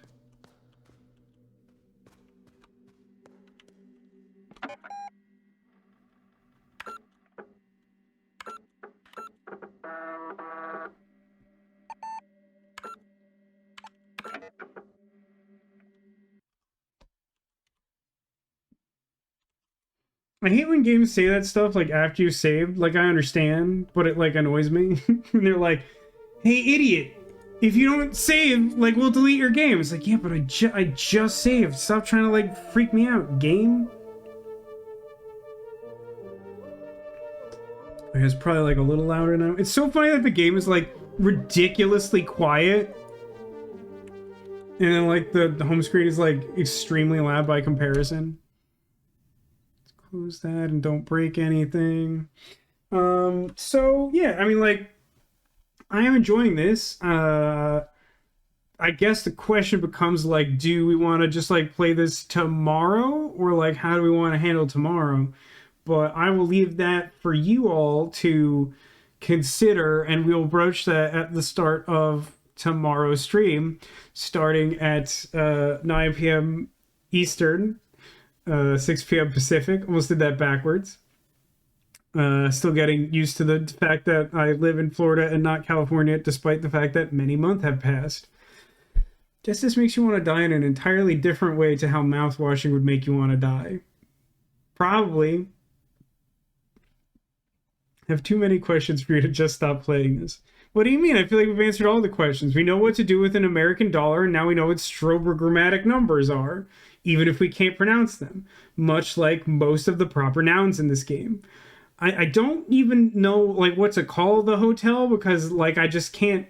I hate when games say that stuff like after you saved. Like, I understand, but it like annoys me. And they're like, hey, idiot, if you don't save, like, we'll delete your game. It's like, yeah, but I just saved. Stop trying to like freak me out, game. It's probably like a little louder now. It's so funny that the game is like ridiculously quiet, and then like the home screen is like extremely loud by comparison. Let's close that and don't break anything. So yeah, I mean, like, I am enjoying this. I guess the question becomes like, do we want to just like play this tomorrow, or like how do we want to handle tomorrow? But I will leave that for you all to consider, and we'll broach that at the start of tomorrow's stream, starting at 9 p.m. Eastern, 6 p.m. Pacific. Almost did that backwards. Still getting used to the fact that I live in Florida and not California, despite the fact that many months have passed. Guess this makes you want to die in an entirely different way to how mouthwashing would make you want to die. Probably. I have too many questions for you to just stop playing this. What do you mean? I feel like we've answered all the questions. We know what to do with an American dollar, and now we know what strobogrammatic numbers are, even if we can't pronounce them, much like most of the proper nouns in this game. I don't even know like what to call the hotel because like I just can't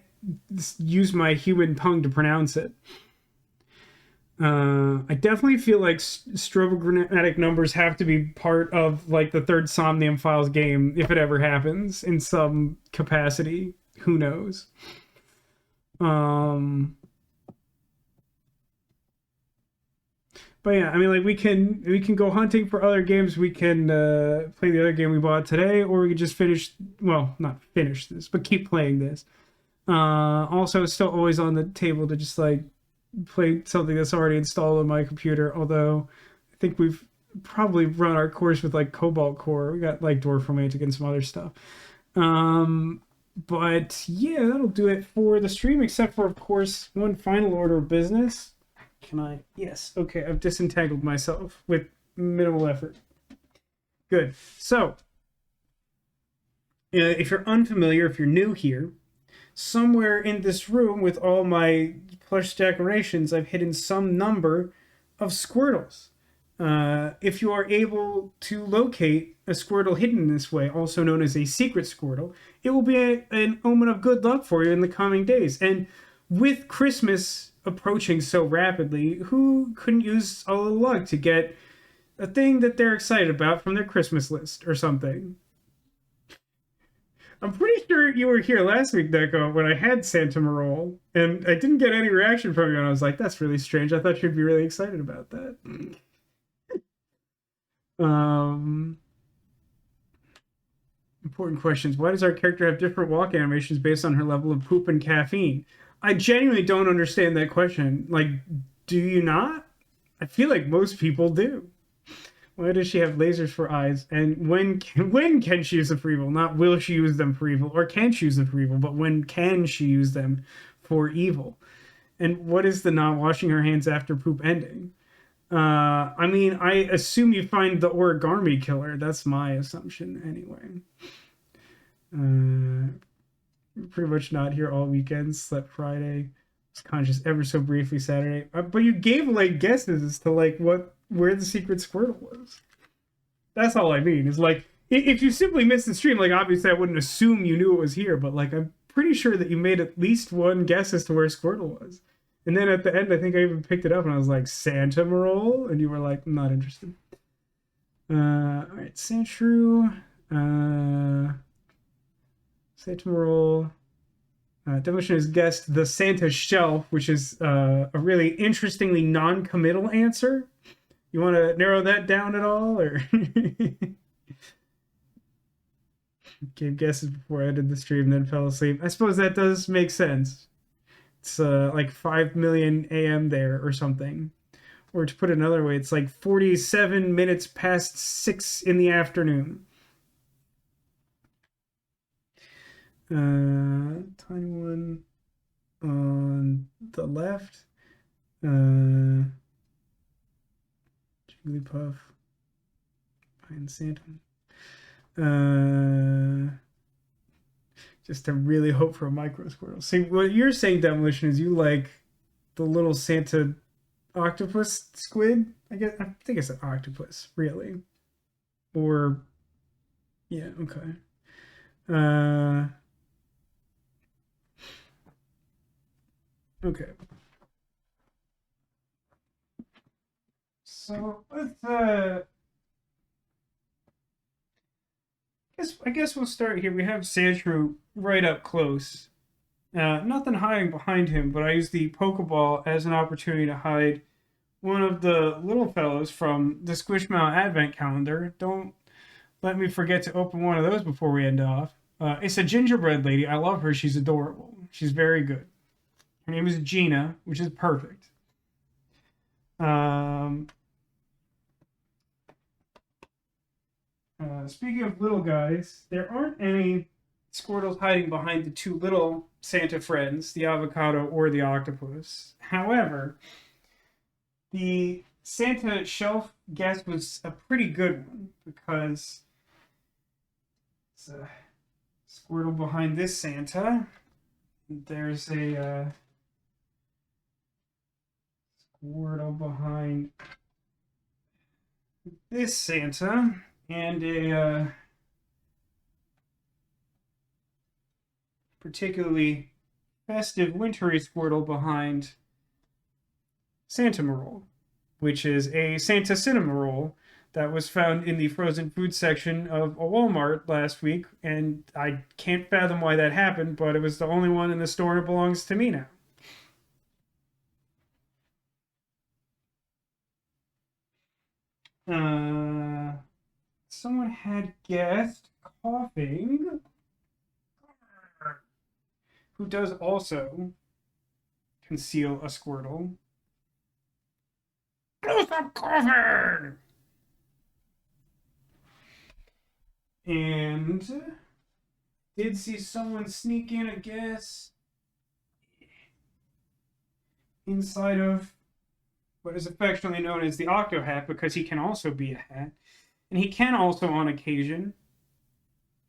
use my human tongue to pronounce it. I definitely feel like strobogrammatic numbers have to be part of like the third Somnium Files game if it ever happens in some capacity. Who knows? But yeah, I mean, like we can go hunting for other games. We can play the other game we bought today, or we could just finish. Well, not finish this, but keep playing this. Also, it's still always on the table to just like play something that's already installed on my computer. Although I think we've probably run our course with like Cobalt Core. We got like Dwarf Romantic and some other stuff. Um, but yeah, that'll do it for the stream, except for, of course, one final order of business. Can I? Yes. Okay, I've disentangled myself with minimal effort. Good. So, if you're unfamiliar, if you're new here, somewhere in this room with all my plush decorations, I've hidden some number of Squirtles. If you are able to locate a Squirtle hidden in this way, also known as a secret Squirtle, it will be an omen of good luck for you in the coming days. And with Christmas approaching so rapidly, who couldn't use a little luck to get a thing that they're excited about from their Christmas list or something? I'm pretty sure you were here last week, Deco, when I had Santa Marole, and I didn't get any reaction from you, and I was like, that's really strange. I thought you'd be really excited about that. Um, Important questions. Why does our character have different walk animations based on her level of poop and caffeine? I genuinely don't understand that question. Like, do you not? I feel like most people do. Why does she have lasers for eyes? And when can she use them for evil? Not will she use them for evil, or can she use them for evil, but when can she use them for evil? And what is the not washing her hands after poop ending? I mean, I assume you find the origami killer. That's my assumption, anyway. Pretty much not here all weekend. Slept Friday. Was conscious ever so briefly Saturday. But you gave like guesses as to like where the secret Squirtle was. That's all I mean. Is like if you simply missed the stream, like obviously I wouldn't assume you knew it was here, but like I'm pretty sure that you made at least one guess as to where Squirtle was. And then at the end, I think I even picked it up and I was like, Santa Marole? And you were like, not interested. All right, Santru. Santa Marole. Demolition has guessed the Santa Shelf, which is a really interestingly non-committal answer. You want to narrow that down at all, or gave guesses before I ended the stream, then fell asleep? I suppose that does make sense. It's like 5 million AM there or something. Or to put it another way, it's like 47 minutes past 6 in the afternoon. Tiny one on the left. Jigglypuff. Behind Santa. Just to really hope for a micro Squirtle. See, what you're saying, Demolition, is you like the little Santa octopus squid. I think it's an octopus, really. Or yeah, okay. Okay. So let's I guess we'll start here. We have Sandshrew right up close. Nothing hiding behind him, but I use the Pokeball as an opportunity to hide one of the little fellows from the Squishmallow Advent Calendar. Don't let me forget to open one of those before we end off. It's a gingerbread lady. I love her. She's adorable. She's very good. Her name is Gina, which is perfect. Speaking of little guys, there aren't any Squirtles hiding behind the two little Santa friends, the avocado or the octopus. However, the Santa shelf guess was a pretty good one because it's a Squirtle behind this Santa. There's a Squirtle behind this Santa, and a particularly festive wintry Squirtle behind Santa Marole, which is a Santa Cinema Roll that was found in the frozen food section of a Walmart last week, and I can't fathom why that happened, but it was the only one in the store and it belongs to me now. Someone had guessed coughing, who does also conceal a Squirtle. Stop coughing! And did see someone sneak in a guess inside of what is affectionately known as the Octo Hat, because he can also be a hat. And he can also, on occasion,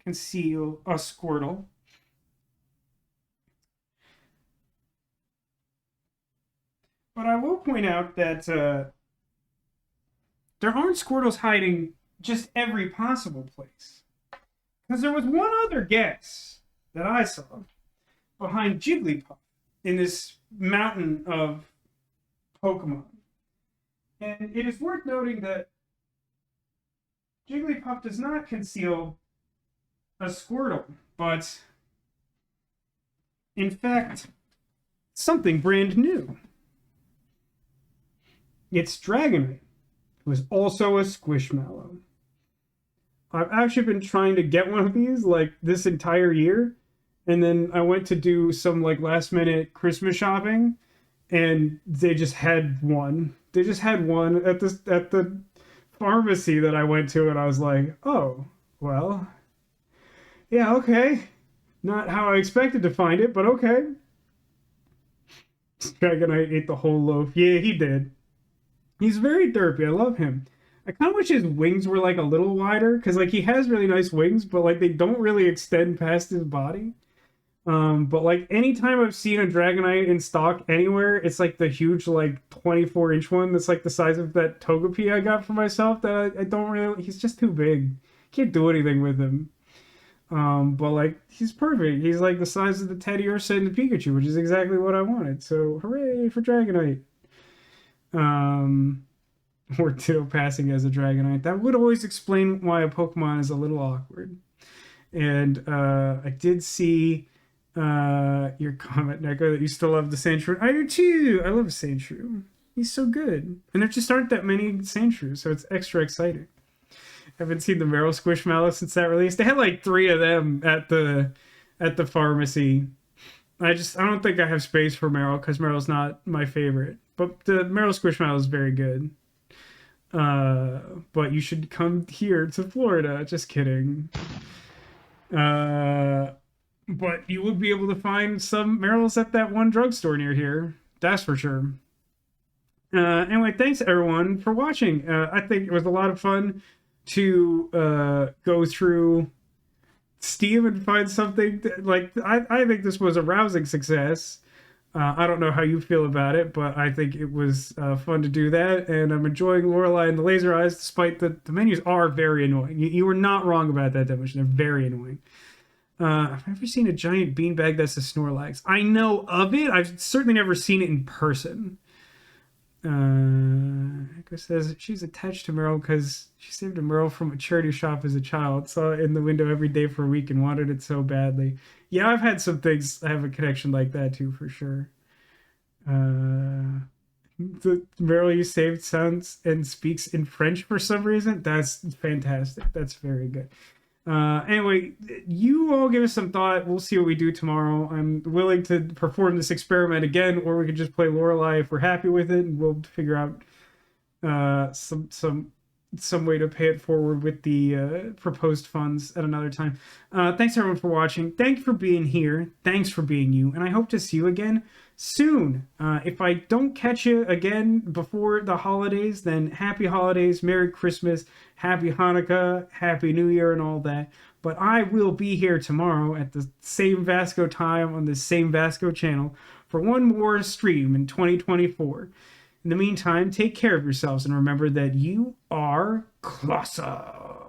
conceal a Squirtle. But I will point out that there aren't Squirtles hiding just every possible place. Because there was one other guess that I saw behind Jigglypuff in this mountain of Pokemon. And it is worth noting that Jigglypuff does not conceal a Squirtle, but in fact, something brand new. It's Dragonite, who is also a Squishmallow. I've actually been trying to get one of these like this entire year, and then I went to do some like last minute Christmas shopping, and they just had one. They just had one at the pharmacy that I went to, and I was like, oh, well, yeah, okay. Not how I expected to find it, but okay. Dragonite ate the whole loaf. Yeah, he did. He's very derpy. I love him. I kind of wish his wings were like a little wider, because like he has really nice wings, but like they don't really extend past his body. But like anytime I've seen a Dragonite in stock anywhere, it's like the huge like 24-inch one that's like the size of that Togepi I got for myself. That I don't really. He's just too big. Can't do anything with him. But like he's perfect. He's like the size of the Teddy Ursa and the Pikachu, which is exactly what I wanted. So hooray for Dragonite. Or Ditto passing as a Dragonite. That would always explain why a Pokemon is a little awkward. And I did see your comment, Neko, that you still love the Sandshrew. I do too. I love Sandshrew. He's so good. And there just aren't that many Sandshrews, so it's extra exciting. I haven't seen the Meryl Squishmallow since that release. They had like 3 of them at the pharmacy. I don't think I have space for Meryl because Meryl's not my favorite. But the Meryl Squishmallow is very good. But you should come here to Florida. Just kidding. But you will be able to find some Meryl's at that one drugstore near here. That's for sure. Anyway, thanks everyone for watching. I think it was a lot of fun to go through Steam and find something like I think this was a rousing success. I don't know how you feel about it, but I think it was fun to do that, and I'm enjoying Lorelei and the laser eyes, despite the menus are very annoying. You were not wrong about that definition. They're very annoying. I've never seen a giant beanbag that's a Snorlax. I know of it. I've certainly never seen it in person. Echo says she's attached to Meryl because she saved a Meryl from a charity shop as a child, saw it in the window every day for a week and wanted it so badly. Yeah, I've had some things I have a connection like that too, for sure. The Meryl you saved sounds and speaks in French for some reason. That's fantastic. That's very good. Anyway, you all give us some thought. We'll see what we do tomorrow. I'm willing to perform this experiment again, or we could just play Lorelei if we're happy with it, and we'll figure out some way to pay it forward with the proposed funds at another time. Thanks everyone for watching. Thank you for being here. Thanks for being you, and I hope to see you again soon. If I don't catch you again before the holidays, then happy holidays, Merry Christmas, Happy Hanukkah, Happy New Year, and all that. But I will be here tomorrow at the same Vasco time on the same Vasco channel for one more stream in 2024. In the meantime, take care of yourselves and remember that you are Classa.